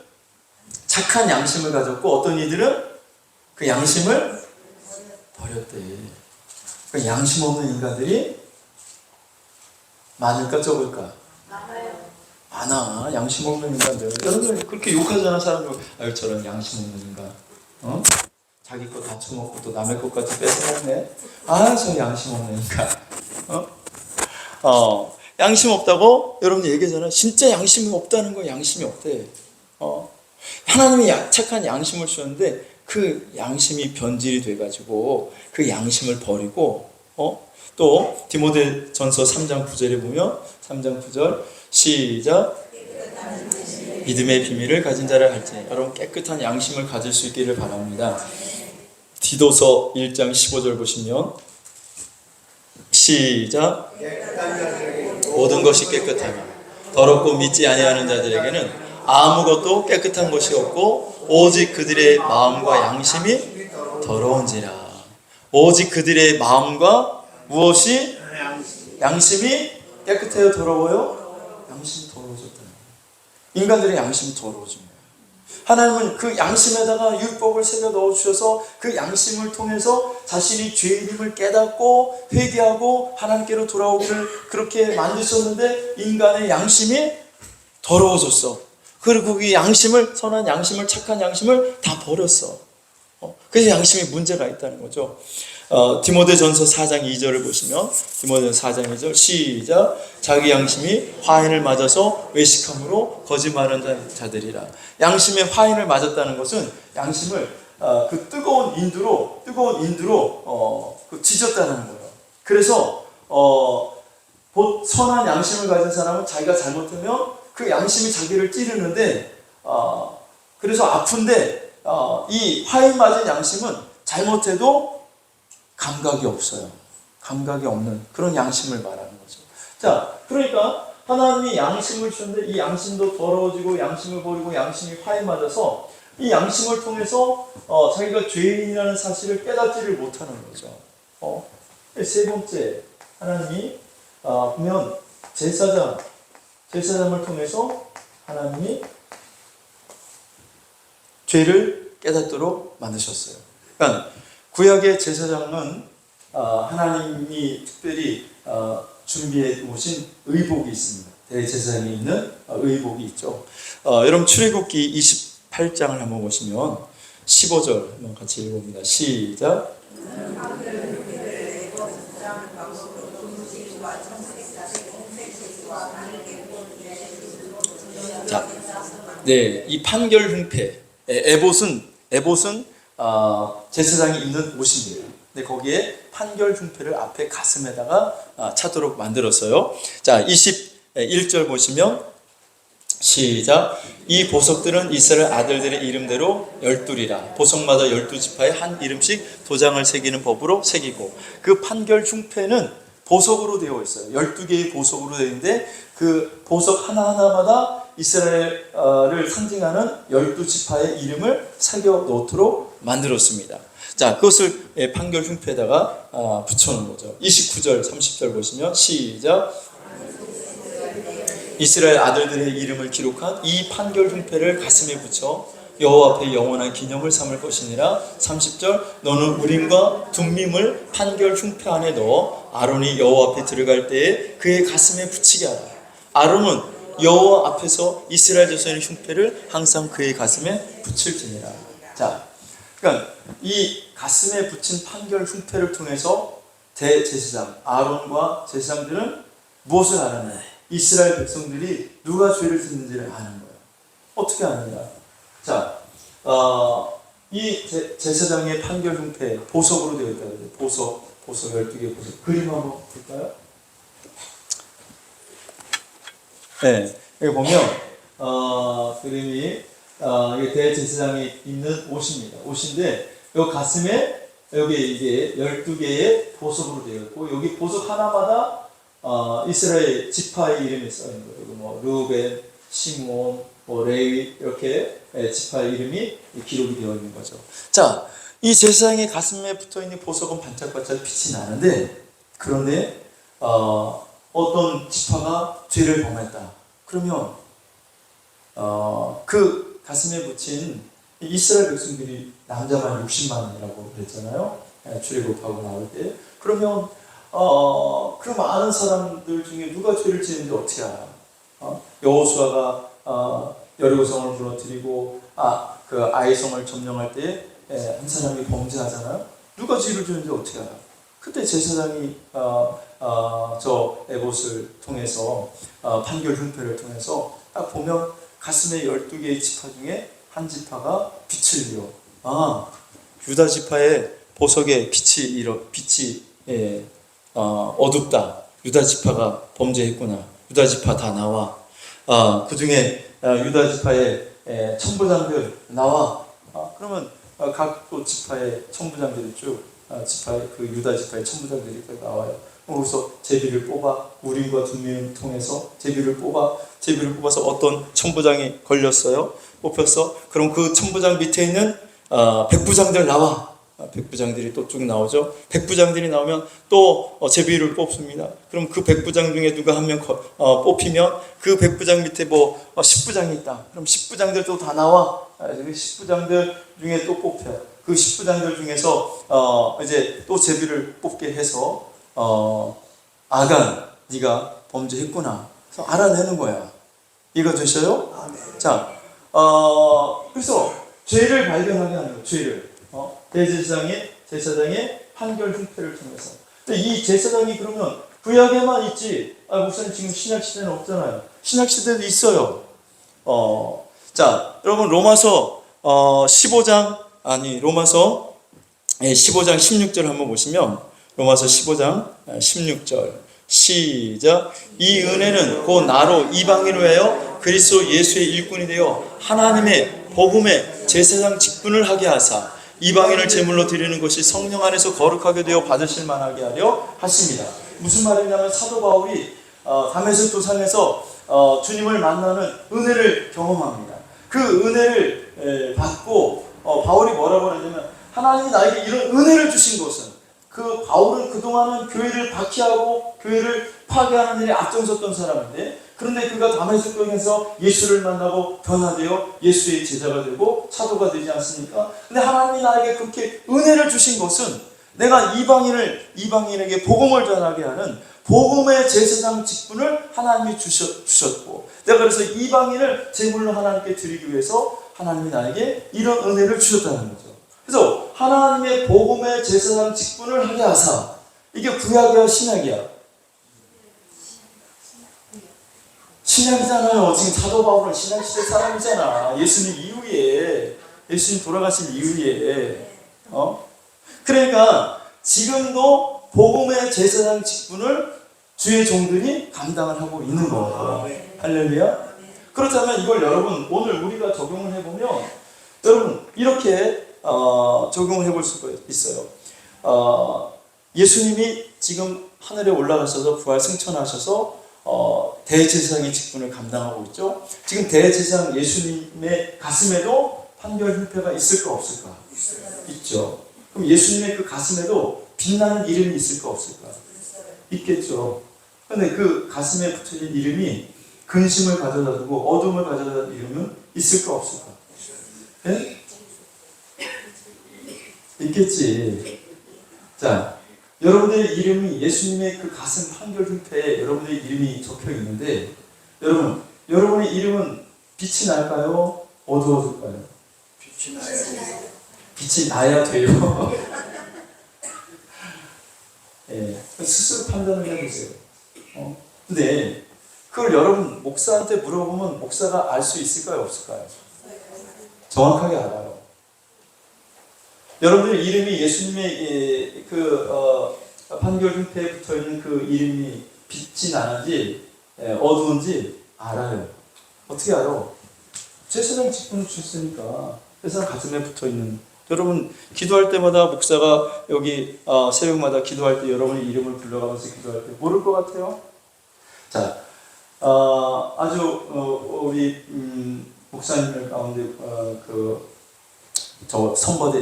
착한 양심을 가졌고 어떤 이들은 그 양심을 버렸대. 그 양심 없는 인간들이 많을까 적을까? 많아. 양심 없는 인간들. 여러분 그렇게 욕하잖아, 사람들. 아유, 저런 양심 없는 인간. 자기 거 다 처먹고 또 남의 것까지 뺏어먹네. 저 양심 없는 인간. 양심 없다고 여러분이 얘기하잖아요. 진짜 양심이 없다는 거. 양심이 없대. 하나님이 착한 양심을 주셨는데 그 양심이 변질이 돼가지고 그 양심을 버리고 또 디모데전서 3장 9절에 보면 3장 9절 시작 믿음의 비밀을 가진 자를 할지 여러분 깨끗한 양심을 가질 수 있기를 바랍니다. 디도서 1장 15절 보시면 시작 모든 것이 깨끗하며 더럽고 믿지 아니하는 자들에게는 아무것도 깨끗한 것이 없고 오직 그들의 마음과 양심이 더러운지라. 오직 그들의 마음과 무엇이 양심이 깨끗해요 더러워요? 양심이 더러워졌다는 거예요. 인간들의 양심이 더러워진 거예요. 하나님은 그 양심에다가 율법을 새겨 넣어주셔서 그 양심을 통해서 자신이 죄인임을 깨닫고 회개하고 하나님께로 돌아오기를 그렇게 만드셨는데 인간의 양심이 더러워졌어. 그리고 그 양심을 선한 양심을 착한 양심을 다 버렸어. 그래서 양심에 문제가 있다는 거죠. 디모데전서 4장 2절을 보시면 디모데전서 4장 2절 시작 자기 양심이 화인을 맞아서 외식함으로 거짓말하는 자들이라. 양심에 화인을 맞았다는 것은 양심을 그 뜨거운 인두로 지졌다는 거예요. 그래서 선한 양심을 가진 사람은 자기가 잘못하면 그 양심이 자기를 찌르는데 그래서 아픈데 이 화인 맞은 양심은 잘못해도 감각이 없어요. 감각이 없는 그런 양심을 말하는 거죠. 자, 그러니까 하나님이 양심을 주셨는데 이 양심도 더러워지고 양심을 버리고 양심이 화인 맞아서 이 양심을 통해서 자기가 죄인이라는 사실을 깨닫지를 못하는 거죠. 세 번째, 하나님이 보면 제사장을 통해서 하나님이 죄를 깨닫도록 만드셨어요. 그러니까 구약의 제사장은 하나님이 특별히 준비해 오신 의복이 있습니다. 대제사장이 입는 의복이 있죠. 여러분 출애굽기 28장을 한번 보시면 15절 한번 같이 읽어봅니다. 시작. 자, 네, 이 판결 흉패, 에봇은 제사장이 입는 옷입니다. 근데 거기에 판결 흉패를 앞에 가슴에다가 차도록 만들었어요. 자, 21절 보시면 시작. 이 보석들은 이스라엘 아들들의 이름대로 12이라. 보석마다 12지파에 한 이름씩 도장을 새기는 법으로 새기고 그 판결 흉패는 보석으로 되어 있어요. 12개의 보석으로 되어 있는데 그 보석 하나하나마다 이스라엘을 상징하는 12지파의 이름을 새겨 놓도록 만들었습니다. 자, 그것을 판결 흉패에다가 붙여놓은 거죠. 29절, 30절 보시면 시작. 이스라엘 아들들의 이름을 기록한 이 판결 흉패를 가슴에 붙여 여호와 앞에 영원한 기념을 삼을 것이니라. 30절 너는 우림과 둠밈을 판결 흉패 안에 넣어 아론이 여호와 앞에 들어갈 때에 그의 가슴에 붙이게 하라. 아론은 여호와 앞에서 이스라엘 자손의 흉패를 항상 그의 가슴에 붙일지니라. 자, 그러니까 이 가슴에 붙인 판결 흉패를 통해서 대제사장 아론과 제사장들은 무엇을 알았냐? 이스라엘 백성들이 누가 죄를 짓는지를 아는 거예요. 어떻게 아느냐? 자, 이 제사장의 판결 흉패 보석으로 되어 있다고 해요. 보석 12개 보석. 그림 한번 볼까요? 네, 여기 보면 그림이 이게 대제사장이 입는 옷입니다. 옷인데 이 가슴에 여기 이게 12개의 보석으로 되어 있고 여기 보석 하나마다 이스라엘 지파의 이름이 써 있는 거예요. 뭐 르벤, 시몬, 레위 이렇게 지파의 이름이 기록이 되어 있는 거죠. 자, 이 제사장의 가슴에 붙어 있는 보석은 반짝반짝 빛이 나는데 그런데 어떤 지파가 죄를 범했다. 그러면 그 가슴에 붙인 이스라엘 백성들이 남자만 60만이라고 그랬잖아요. 출애굽하고 나올 때. 그러면 그 많은 사람들 중에 누가 죄를 지는지 어떻게 알아? 여호수아가 여리고성을 무너뜨리고 그 아이성을 점령할 때 한 사람이 범죄하잖아요. 누가 죄를 지는지 어떻게 알아? 그때 제사장이 저 에봇을 통해서 판결 흉패를 통해서 딱 보면 가슴에 12개의 지파 중에 한 지파가 빛을 유다 지파의 보석의 빛이 어둡다. 유다 지파가 범죄했구나. 유다 지파 다 나와. 그 중에 유다 지파의 천부장들 나와. 그러면 각 또 지파의 천부장들이 쭉 지파의 그 유다 지파의 천부장들이 나와요. 거기서 제비를 뽑아 우림과 둠밈을 통해서 제비를 뽑아서 어떤 천부장이 걸렸어요. 뽑혔어. 그럼 그 천부장 밑에 있는 백부장들 나와. 백부장들이 또 쭉 나오죠. 백부장들이 나오면 또 제비를 뽑습니다. 그럼 그 백부장 중에 누가 한 명 뽑히면 그 백부장 밑에 뭐 10부장이 있다. 그럼 10부장들도 다 나와. 그 10부장들 중에 또 뽑혀. 그 10부장들 중에서 이제 또 제비를 뽑게 해서 아간 네가 범죄했구나. 그래서 알아내는 거야. 이거 되셔요? 자, 그래서 죄를 발견하게 하는 거예요. 죄를. 제사장의 판결 흉패를 통해서. 근데 이 제사장이 그러면 구약에만 있지. 목사님 지금 신약 시대는 없잖아요. 신약 시대도 있어요. 자, 여러분 로마서 15장 16절 한번 보시면 로마서 15장 16절 시작. 이 은혜는 곧 나로 이방인으로 하여 그리스도 예수의 일꾼이 되어 하나님의 복음의 제사장 직분을 하게 하사 이방인을 제물로 드리는 것이 성령 안에서 거룩하게 되어 받으실 만하게 하려 하십니다. 무슨 말이냐면 사도 바울이 다메섹 도상에서 주님을 만나는 은혜를 경험합니다. 그 은혜를 받고 바울이 뭐라고 하냐면 하나님이 나에게 이런 은혜를 주신 것은 그 바울은 그동안은 교회를 박해하고 교회를 파괴하는 일에 앞장섰던 사람인데 그런데 그가 다메섹 도상에서 예수를 만나고 변화되어 예수의 제자가 되고 사도가 되지 않습니까? 근데 하나님이 나에게 그렇게 은혜를 주신 것은 내가 이방인에게 복음을 전하게 하는 복음의 제사장 직분을 하나님이 주셨고 내가 그래서 이방인을 제물로 하나님께 드리기 위해서 하나님이 나에게 이런 은혜를 주셨다는 거죠. 그래서 하나님의 복음의 제사장 직분을 하게 하사 이게 구약이야 신약이야? 신약이잖아요. 지금 사도 바울은 신약시대 사람이잖아. 예수님 돌아가신 이후에 그러니까 지금도 복음의 제사장 직분을 주의 종들이 감당을 하고 있는 거예요. 할렐루야. 그렇다면 이걸 여러분 오늘 우리가 적용을 해보면 여러분 이렇게 적용을 해볼 수가 있어요. 예수님이 지금 하늘에 올라가셔서 부활 승천하셔서 대제사장의 직분을 감당하고 있죠. 지금 대제사장 예수님의 가슴에도 판결 흉패가 있을까 없을까? 있죠. 그럼 예수님의 그 가슴에도 빛나는 이름이 있을까 없을까? 있겠죠. 그런데 그 가슴에 붙여진 이름이 근심을 가져다 두고 어둠을 가져다 준 이름은 있을까 없을까? 네? 있겠지. 자, 여러분들의 이름이 예수님의 그 가슴 판결 흉패에 여러분들의 이름이 적혀 있는데 여러분의 이름은 빛이 날까요? 어두워질까요? 빛이 나야 돼요. 예, 스스로 판단을 해보세요. 근데 그걸 여러분 목사한테 물어보면 목사가 알 수 있을까요? 없을까요? 정확하게 알아요. 여러분들 이름이 예수님의 판결 흉패에 붙어있는 그 이름이 빛이 나는지 어두운지 알아요. 어떻게 알아? 제사장 직분을 주셨으니까 제사장 가슴에 붙어있는 여러분 기도할 때마다 목사가 여기 새벽마다 기도할 때 여러분의 이름을 불러가면서 기도할 때 모를 것 같아요? 자, 아주 우리 목사님들 가운데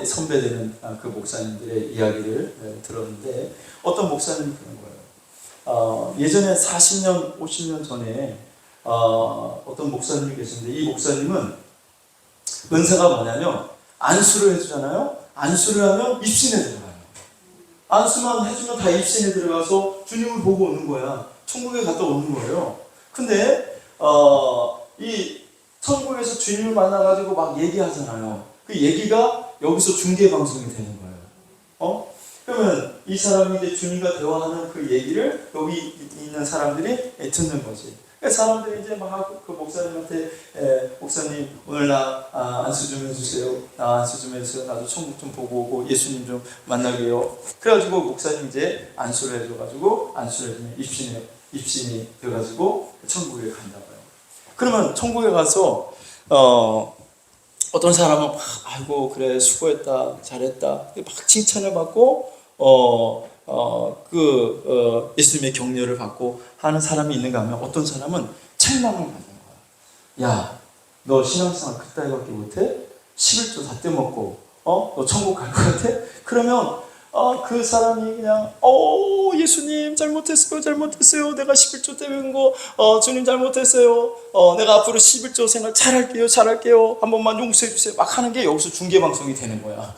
선배되는 그 목사님들의 이야기를 들었는데 어떤 목사님이 그런 거예요. 예전에 40년, 50년 전에 어떤 목사님이 계셨는데 이 목사님은 은사가 뭐냐면 안수를 해주잖아요. 안수를 하면 입신에 들어가요. 안수만 해주면 다 입신에 들어가서 주님을 보고 오는 거야. 천국에 갔다 오는 거예요. 근데 이 천국에서 주님을 만나가지고 막 얘기하잖아요. 그 얘기가 여기서 중계방송이 되는 거예요. 그러면 이 사람이 이제 주님과 대화하는 그 얘기를 여기 있는 사람들이 듣는 거지. 사람들이 이제 막 그 목사님한테 목사님 오늘 나 안수 좀 해주세요. 나 안수 좀 해주세요. 나도 천국 좀 보고 오고 예수님 좀 만나게요. 그래가지고 목사님 이제 안수를 해줘가지고 안수를 해주면 입신이 돼가지고 천국에 간다 봐요. 그러면 천국에 가서 어떤 사람은 막 아이고 그래 수고했다 잘했다 막 칭찬을 받고 예수님의 격려를 받고 하는 사람이 있는가 하면 어떤 사람은 책망을 받는 거야. 야, 너 신앙생활 그따위밖에 못해? 11조 다 떼먹고 너 천국 갈 것 같아? 그러면 그 사람이 그냥 예수님 잘못했어요. 내가 11조 떼먹은 거 주님 잘못했어요. 내가 앞으로 11조 생활 잘할게요. 한 번만 용서해 주세요. 막 하는 게 여기서 중계방송이 되는 거야.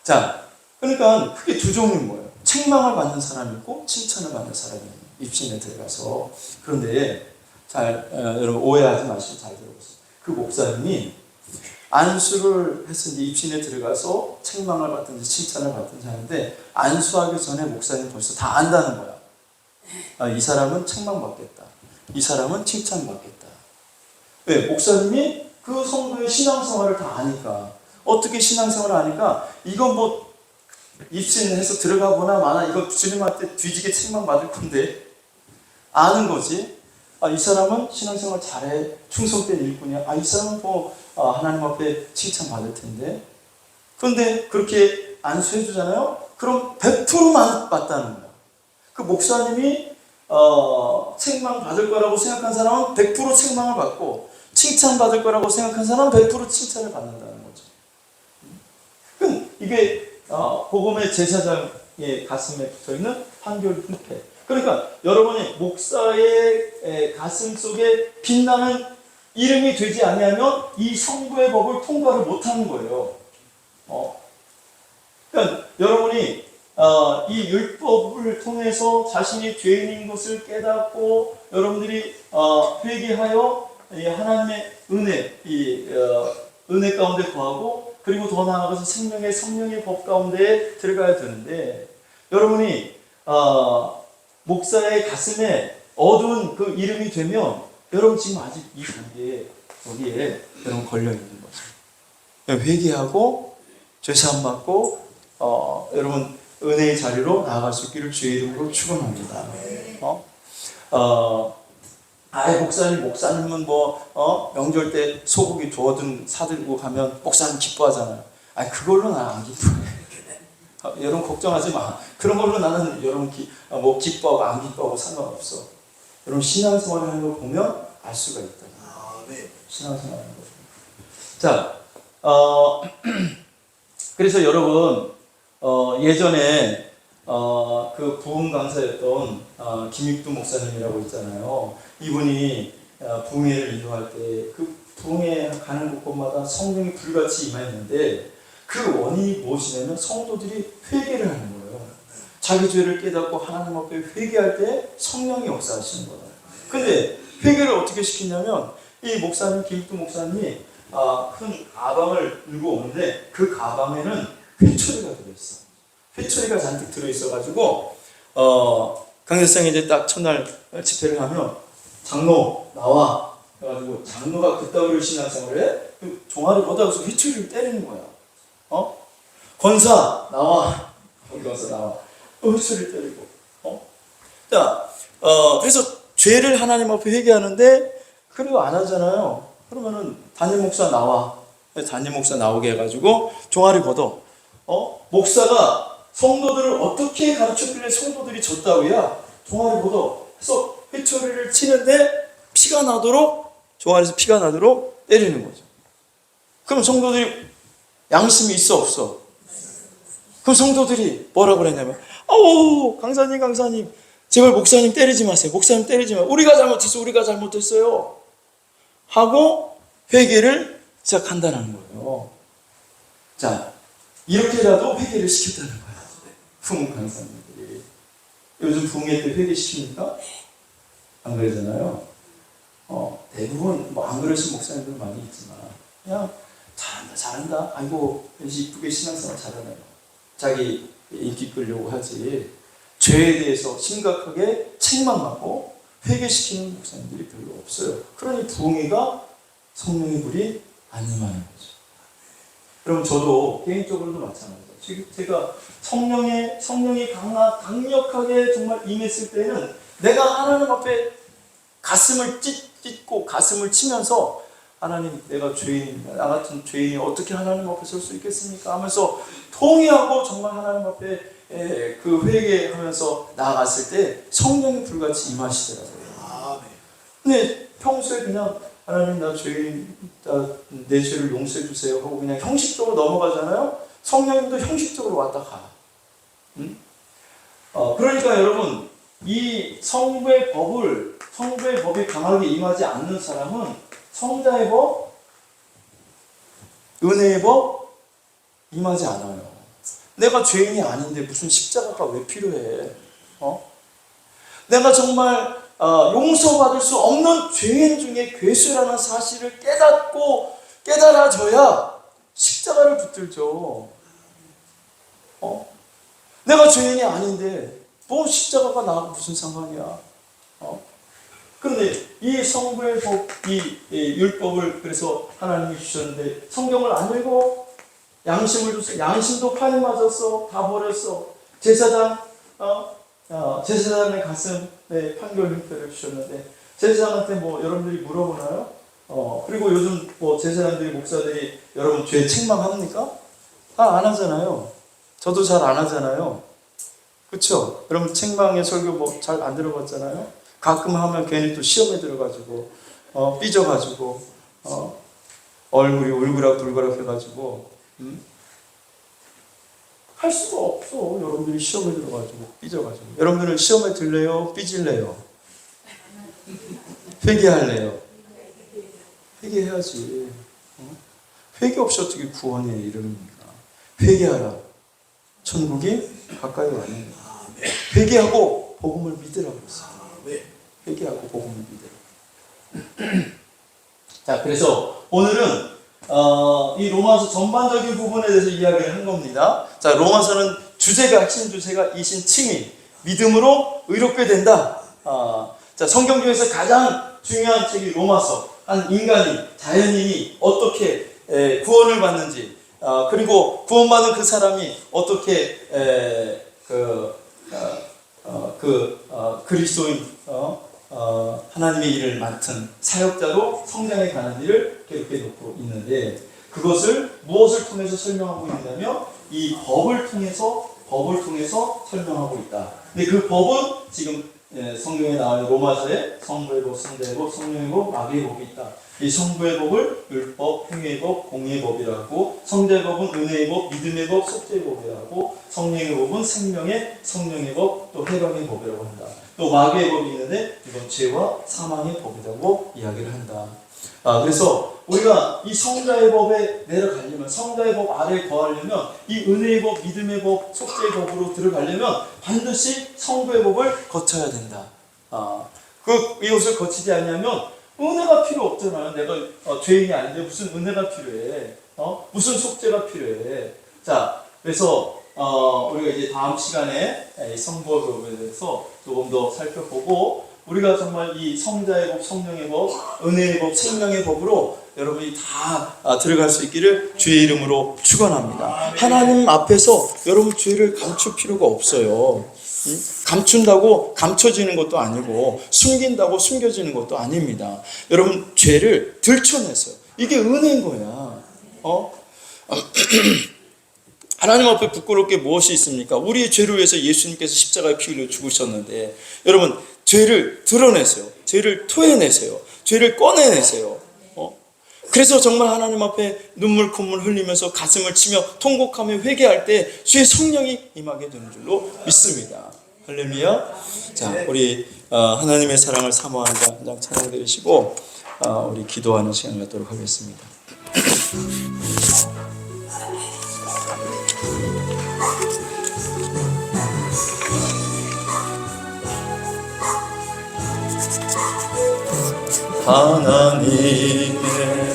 자, 그러니까 크게 두 종류인 거예요. 책망을 받는 사람이 있고 칭찬을 받는 사람이 있는 입신에 들어가서. 그런데 여러분 오해하지 마시고 잘 들어보세요. 그 목사님이 안수를 해서 이제 입신에 들어가서 책망을 받든지 칭찬을 받든지 하는데 안수하기 전에 목사님 벌써 다 안다는 거야. 이 사람은 책망받겠다. 이 사람은 칭찬받겠다. 왜? 목사님이 그 성도의 신앙생활을 다 아니까. 어떻게 신앙생활을 아니까 이건 뭐 입신해서 들어가 보나 마나 이거 주님한테 뒤지게 책망받을 건데 아는 거지. 이 사람은 신앙생활 잘해 충성된 일꾼이야. 이 사람은 뭐 하나님 앞에 칭찬받을 텐데. 그런데 그렇게 안수해 주잖아요. 그럼 100% 맞다는 거야. 그 목사님이 책망받을 거라고 생각한 사람은 100% 책망을 받고 칭찬받을 거라고 생각한 사람은 100% 칭찬을 받는다는 거죠. 이게 복음의 제사장의 가슴에 붙어있는 판결 분패. 그러니까 여러분이 목사의 가슴 속에 빛나는 이름이 되지 아니하면 이 성도의 법을 통과를 못하는 거예요. 그러니까 여러분이 이 율법을 통해서 자신이 죄인인 것을 깨닫고 여러분들이 회개하여 하나님의 은혜, 은혜 가운데 거하고 그리고 더 나아가서 성령의 법 가운데 들어가야 되는데 여러분이 목사의 가슴에 어두운 그 이름이 되면 여러분 지금 아직 이 단계에 여기에 여러분 걸려 있는 거죠. 회개하고 죄사함 받고 여러분 은혜의 자리로 나아갈 수 있기를 주의 이름으로 축원합니다. 목사님은 명절 때 소고기 두어든 사들고 가면 목사님 기뻐하잖아요. 그걸로 나 안 기뻐해. 여러분 걱정하지 마. 그런 걸로 나는 여러분 기뻐하고 안 기뻐하고 상관없어. 여러분 신앙생활 하는 걸 보면 알 수가 있다. 네. 신앙생활 하는 거. 자, 그래서 여러분 예전에 그 부흥 강사였던 김익두 목사님이라고 있잖아요. 이분이 부흥회를 인도할 때 그 부흥회 가는 곳마다 성령이 불같이 임했는데 그 원인이 무엇이냐면 성도들이 회개를 하는 거예요. 자기 죄를 깨닫고 하나님 앞에 회개할 때 성령이 역사하시는 거예요. 근데 회개를 어떻게 시키냐면 이 목사님 김익두 목사님이 큰 가방을 들고 오는데 그 가방에는 회초리가 들어있어. 회초리가 잔뜩 들어있어가지고 강대상이 이제 딱 첫날 집회를 하면 장로 나와 해가지고 장로가 그따위로 신앙생활을 해? 그 종아리 걷어서 회초리를 때리는 거야. 권사 나와 거기 와서 나와 회초리를 때리고 자 그래서 죄를 하나님 앞에 회개하는데 그리고 안 하잖아요. 그러면은 담임 목사 나와. 담임 목사 나오게 해가지고 종아리 걷어. 목사가 성도들을 어떻게 가르쳤길래 성도들이 졌다고야? 종아리 걷어. 그래서 회초리를 치는데 피가 나도록 종아리에서 피가 나도록 때리는 거죠. 그럼 성도들이 양심이 있어 없어? 그럼 성도들이 뭐라고 그랬냐면 강사님 제발 목사님 때리지 마세요. 목사님 때리지 마세요. 우리가 잘못했어요. 하고 회개를 시작한다는 거예요. 자, 이렇게라도 회개를 시켰다는 거예요. 부흥 강사님들이. 요즘 부흥회 때 회개시킵니까? 안 그러잖아요. 대부분 안 그러신 목사님들 많이 있지만 그냥 잘한다. 아이고 이쁘게 신앙생활 잘하네요. 자기 인기 끌려고 하지. 죄에 대해서 심각하게 책망하고 회개시키는 목사님들이 별로 없어요. 그러니 부흥회가 성령의 불이 안 임하는 거죠. 그럼 저도 개인적으로도 마찬가지예요. 지금 제가 성령이 강력하게 정말 임했을 때는 내가 하나님 앞에 가슴을 찢고 가슴을 치면서 하나님, 내가 죄인입니다. 나 같은 죄인이 어떻게 하나님 앞에 설 수 있겠습니까? 하면서 통회하고 정말 하나님 앞에 그 회개하면서 나아갔을 때 성령이 불같이 임하시더라고요. 근데 평소에 그냥 하나님, 나 죄인, 내 죄를 용서해 주세요 하고 그냥 형식적으로 넘어가잖아요. 성령님도 형식적으로 왔다 가. 응? 그러니까 여러분, 이 성부의 법이 강하게 임하지 않는 사람은 성자의 법, 은혜의 법 임하지 않아요. 내가 죄인이 아닌데 무슨 십자가가 왜 필요해? 내가 정말 용서받을 수 없는 죄인 중에 괴수라는 사실을 깨달아져야 십자가를 붙들죠. 내가 죄인이 아닌데 뭐 십자가가 나하고 무슨 상관이야? 그런데 이 성부의 법, 이 율법을 그래서 하나님이 주셨는데 성경을 안 읽어? 양심을 줬어. 양심도 판이 맞았어. 다 버렸어. 제사장의 가슴에 판결 형태를 주셨는데 제사장한테 뭐 여러분들이 물어보나요? 그리고 요즘 뭐 제사장들이, 목사들이 여러분 죄 책망합니까? 안 하잖아요. 저도 잘 안 하잖아요. 그렇죠? 여러분 책망의 설교 뭐 잘 안 들어봤잖아요. 가끔 하면 괜히 또 시험에 들어가지고 삐져가지고 얼굴이 울그락불그락 해가지고 할 수가 없어. 여러분들이 시험에 들어가지고 삐져가지고. 여러분들은 시험에 들래요? 삐질래요? 회개할래요? 회개해야지. 회개 없이 어떻게 구원에 이르릅니까? 회개하라. 천국이 가까이 왔느니라. 회개하고 복음을 믿으라고 했어요. 회개하고 복음을 믿으라고. 자, 그래서 오늘은 이 로마서 전반적인 부분에 대해서 이야기를 한 겁니다. 자, 로마서는 핵심 주제가 이신 칭의, 믿음으로 의롭게 된다. 자, 성경 중에서 가장 중요한 책이 로마서. 한 인간이, 자연인이 어떻게 구원을 받는지, 그리고 구원받은 그 사람이 어떻게 그리스도인 하나님의 일을 맡은 사역자로 성장해 가는 일을 기록해 놓고 있는데, 그것을 무엇을 통해서 설명하고 있냐면 이 법을 통해서 설명하고 있다. 근데 그 법은 지금 성경에 나와있는 로마서에 성부의 법, 성자의 법, 성령의 법, 마귀의 법이 있다. 이 성부의 법을 율법, 행위의 법, 공의의 법이라고, 성자의 법은 은혜의 법, 믿음의 법, 속죄의 법이라고, 성령의 법은 성령의 법, 또 해방의 법이라고 한다. 또 마귀의 법이 있는데 이건 죄와 사망의 법이라고 이야기를 한다. 그래서 우리가 이 성자의 법에 내려가려면, 성자의 법 아래에 거하려면, 이 은혜의 법, 믿음의 법, 속죄의 법으로 들어가려면 반드시 성부의 법을 거쳐야 된다. 이것을 거치지 않으면 은혜가 필요 없잖아요. 내가 죄인이 아닌데 무슨 은혜가 필요해? 무슨 속죄가 필요해? 자, 그래서 우리가 이제 다음 시간에 성부의 법에 대해서 조금 더 살펴보고, 우리가 정말 이 성자의 법, 성령의 법, 은혜의 법, 생명의 법으로 여러분이 다 들어갈 수 있기를 주의 이름으로 축원합니다. 하나님 앞에서 여러분 죄를 감출 필요가 없어요. 감춘다고 감춰지는 것도 아니고 숨긴다고 숨겨지는 것도 아닙니다. 여러분 죄를 들춰내세요. 이게 은혜인 거야. 하나님 앞에 부끄럽게 무엇이 있습니까? 우리의 죄를 위해서 예수님께서 십자가에 피 흘려 죽으셨는데, 여러분 죄를 드러내세요. 죄를 토해내세요. 죄를 꺼내내세요. 그래서 정말 하나님 앞에 눈물 콧물 흘리면서 가슴을 치며 통곡하며 회개할 때 주의 성령이 임하게 되는 줄로 믿습니다. 할렐루야. 자, 우리 하나님의 사랑을 사모하는 자 한 장 찬양 드리시고 우리 기도하는 시간 갖도록 하겠습니다. 하나님의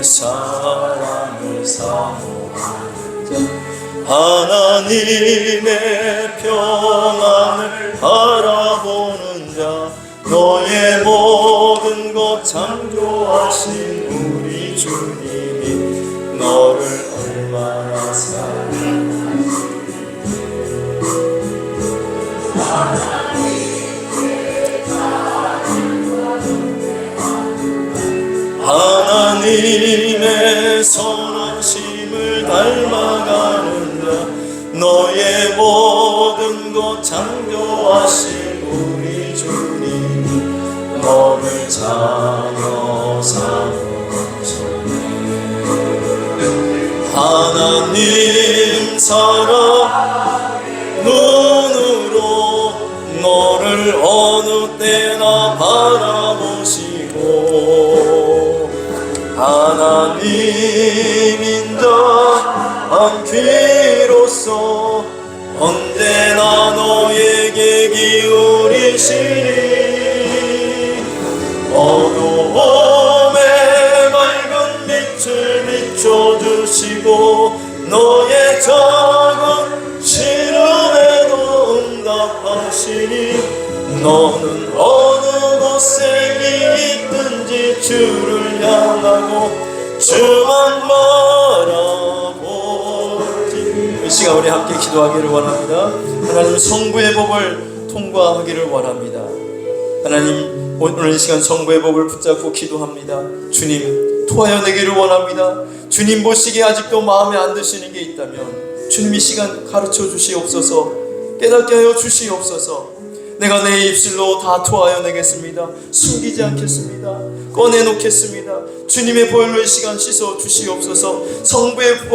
사랑을 사모하는 자, 하나님의 평안을 바라보는 자, 너의 창조하신 우리 주님이 너를 얼마나 사랑하시는지. 하나님의 선하심을 닮아가는 자, 너의 모든 것 창조하신 우리 주님이 너를 자녀 삼으셨네. 하나님 사랑 눈으로 너를 어느 때나 바라보시고, 하나님 인자한 귀로서 언제나 너에게 기울이시니, 어두움에 맑은 빛을 비춰주시고 너의 작은 시름에도 응답하시니, 너는 어느 곳에 있든지 주를 향하고 주만 바라보지. 이 시간 우리 함께 기도하기를 원합니다. 하나님 성부의 법을 통과하기를 원합니다. 하나님 오늘 이 시간 성부의 법을 붙잡고 기도합니다. 주님 토하여 내기를 원합니다. 주님 보시기에 아직도 마음에 안 드시는 게 있다면 주님 이 시간 가르쳐 주시옵소서. 깨닫게 하여 주시옵소서. 내가 내 입술로 다 토하여 내겠습니다. 숨기지 않겠습니다. 꺼내놓겠습니다. 주님의 보혈로 이 시간 씻어 주시옵소서. 성부의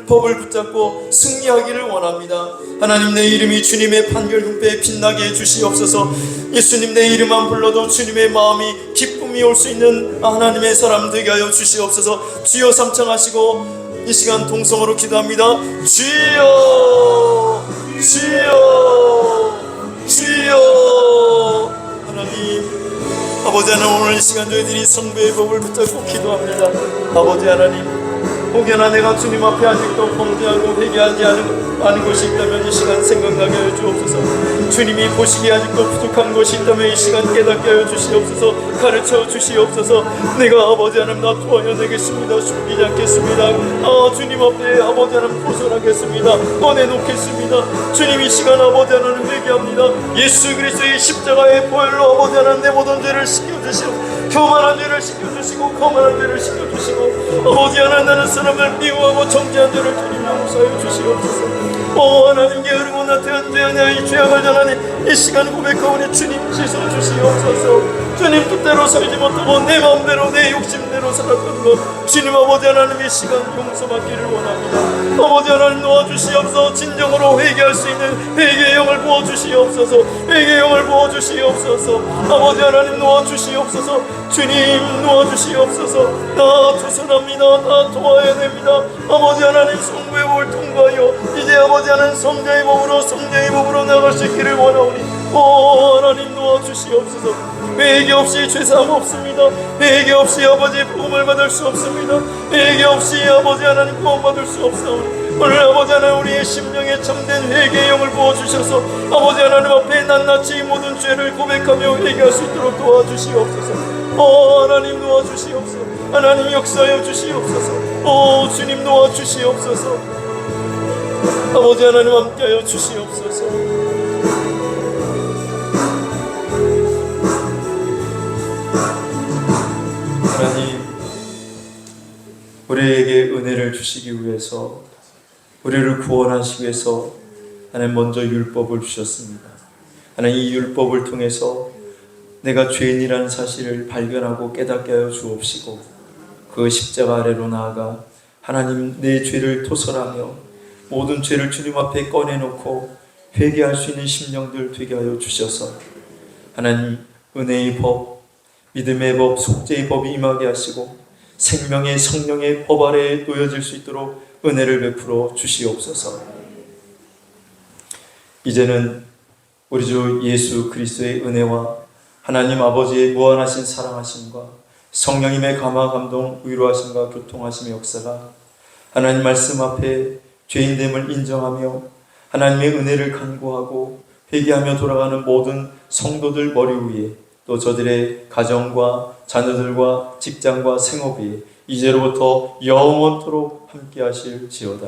법을 붙잡고 승리하기를 원합니다. 하나님 내 이름이 주님의 판결 흉배에 빛나게 해주시옵소서. 예수님 내 이름만 불러도 주님의 마음이 기쁨이 올 수 있는 하나님의 사람 되게 하여 주시옵소서. 주여 삼창하시고 이 시간 동성으로 기도합니다. 주여 주여 주여. 하나님 아버지 하나님 오늘 이 시간 저희들이 성부의 법을 붙잡고 기도합니다. 아버지 하나님 혹여나 내가 주님 앞에 아직도 범죄하고 회개하지 않은 것이 있다면 이 시간 생각나게 하여 주옵소서. 주님이 보시기에 아직도 부족한 것이 있다면 이 시간 깨닫게 하여 주시옵소서. 가르쳐 주시옵소서. 내가 아버지 하나님 나 토하여 내겠습니다. 숨기지 않겠습니다. 주님 앞에 아버지 하나님 고소하겠습니다. 꺼내놓겠습니다. 주님 이 시간 아버지 하나님 회개합니다. 예수 그리스도의 십자가의 보혈로 아버지 하나님 내 모든 죄를 씻겨주시옵소서. 교만한 죄를 씻겨주시고 거만한 죄를 씻겨주시고 아버지 하나님 나는 사람을 미워하고 정죄한 죄를 주님 용서하여 주시옵소서. 하나님 게으르고 나태한 죄하냐 이 죄악을 전하니 이 시간 고백하오니 주님 씻어주시옵소서. 주님 뜻대로 살지 못하고 내 마음대로 내 욕심대로 살았던 것 주님 아버지 하나님 이 시간 용서받기를 원합니다. 아버지 하나님 도와주시옵소서. 진정으로 회개할 수 있는 회개의 영을 부어주시옵소서. 회개의 영을 부어주시옵소서. 아버지 하나님 도와주시옵소서. 주님 도와주시옵소서. 다 투선합니다. 다 도와야 됩니다. 아버지 하나님 성부의 법을 통과하여 이제 아버지 하나님 성자의 법으로 나갈 수 있기를 원하오니 하나님 도와주시옵소서. 회개 없이 죄사함 없습니다. 회개 없이 아버지의 복음을 받을 수 없습니다. 회개 없이 아버지 하나님 구원받을 수 없사오니 오늘 아버지 하나님 우리의 심령에 참된 회개의 영을 부어주셔서 아버지 하나님 앞에 낱낱이 모든 죄를 고백하며 회개할 수 있도록 도와주시옵소서. 하나님 도와주시옵소서. 하나님 역사하여 주시옵소서. 주님 도와주시옵소서. 아버지 하나님 함께하여 주시옵소서. 하나님 우리에게 은혜를 주시기 위해서 우리를 구원하시기 위해서 하나님 먼저 율법을 주셨습니다. 하나님 이 율법을 통해서 내가 죄인이라는 사실을 발견하고 깨닫게 하여 주옵시고 그 십자가 아래로 나아가 하나님 내 죄를 토설하며 모든 죄를 주님 앞에 꺼내놓고 회개할 수 있는 심령들 되게 하여 주셔서 하나님 은혜의 법, 믿음의 법, 속죄의 법이 임하게 하시고 생명의 성령의 법 아래에 놓여질 수 있도록 은혜를 베풀어 주시옵소서. 이제는 우리 주 예수 그리스도의 은혜와 하나님 아버지의 무한하신 사랑하심과 성령님의 감화 감동 위로하심과 교통하심의 역사가 하나님 말씀 앞에 죄인됨을 인정하며 하나님의 은혜를 간구하고 회개하며 돌아가는 모든 성도들 머리 위에 또 또 저들의 가정과 자녀들과 직장과 생업이 이제로부터 영원토록 함께 하실지어다.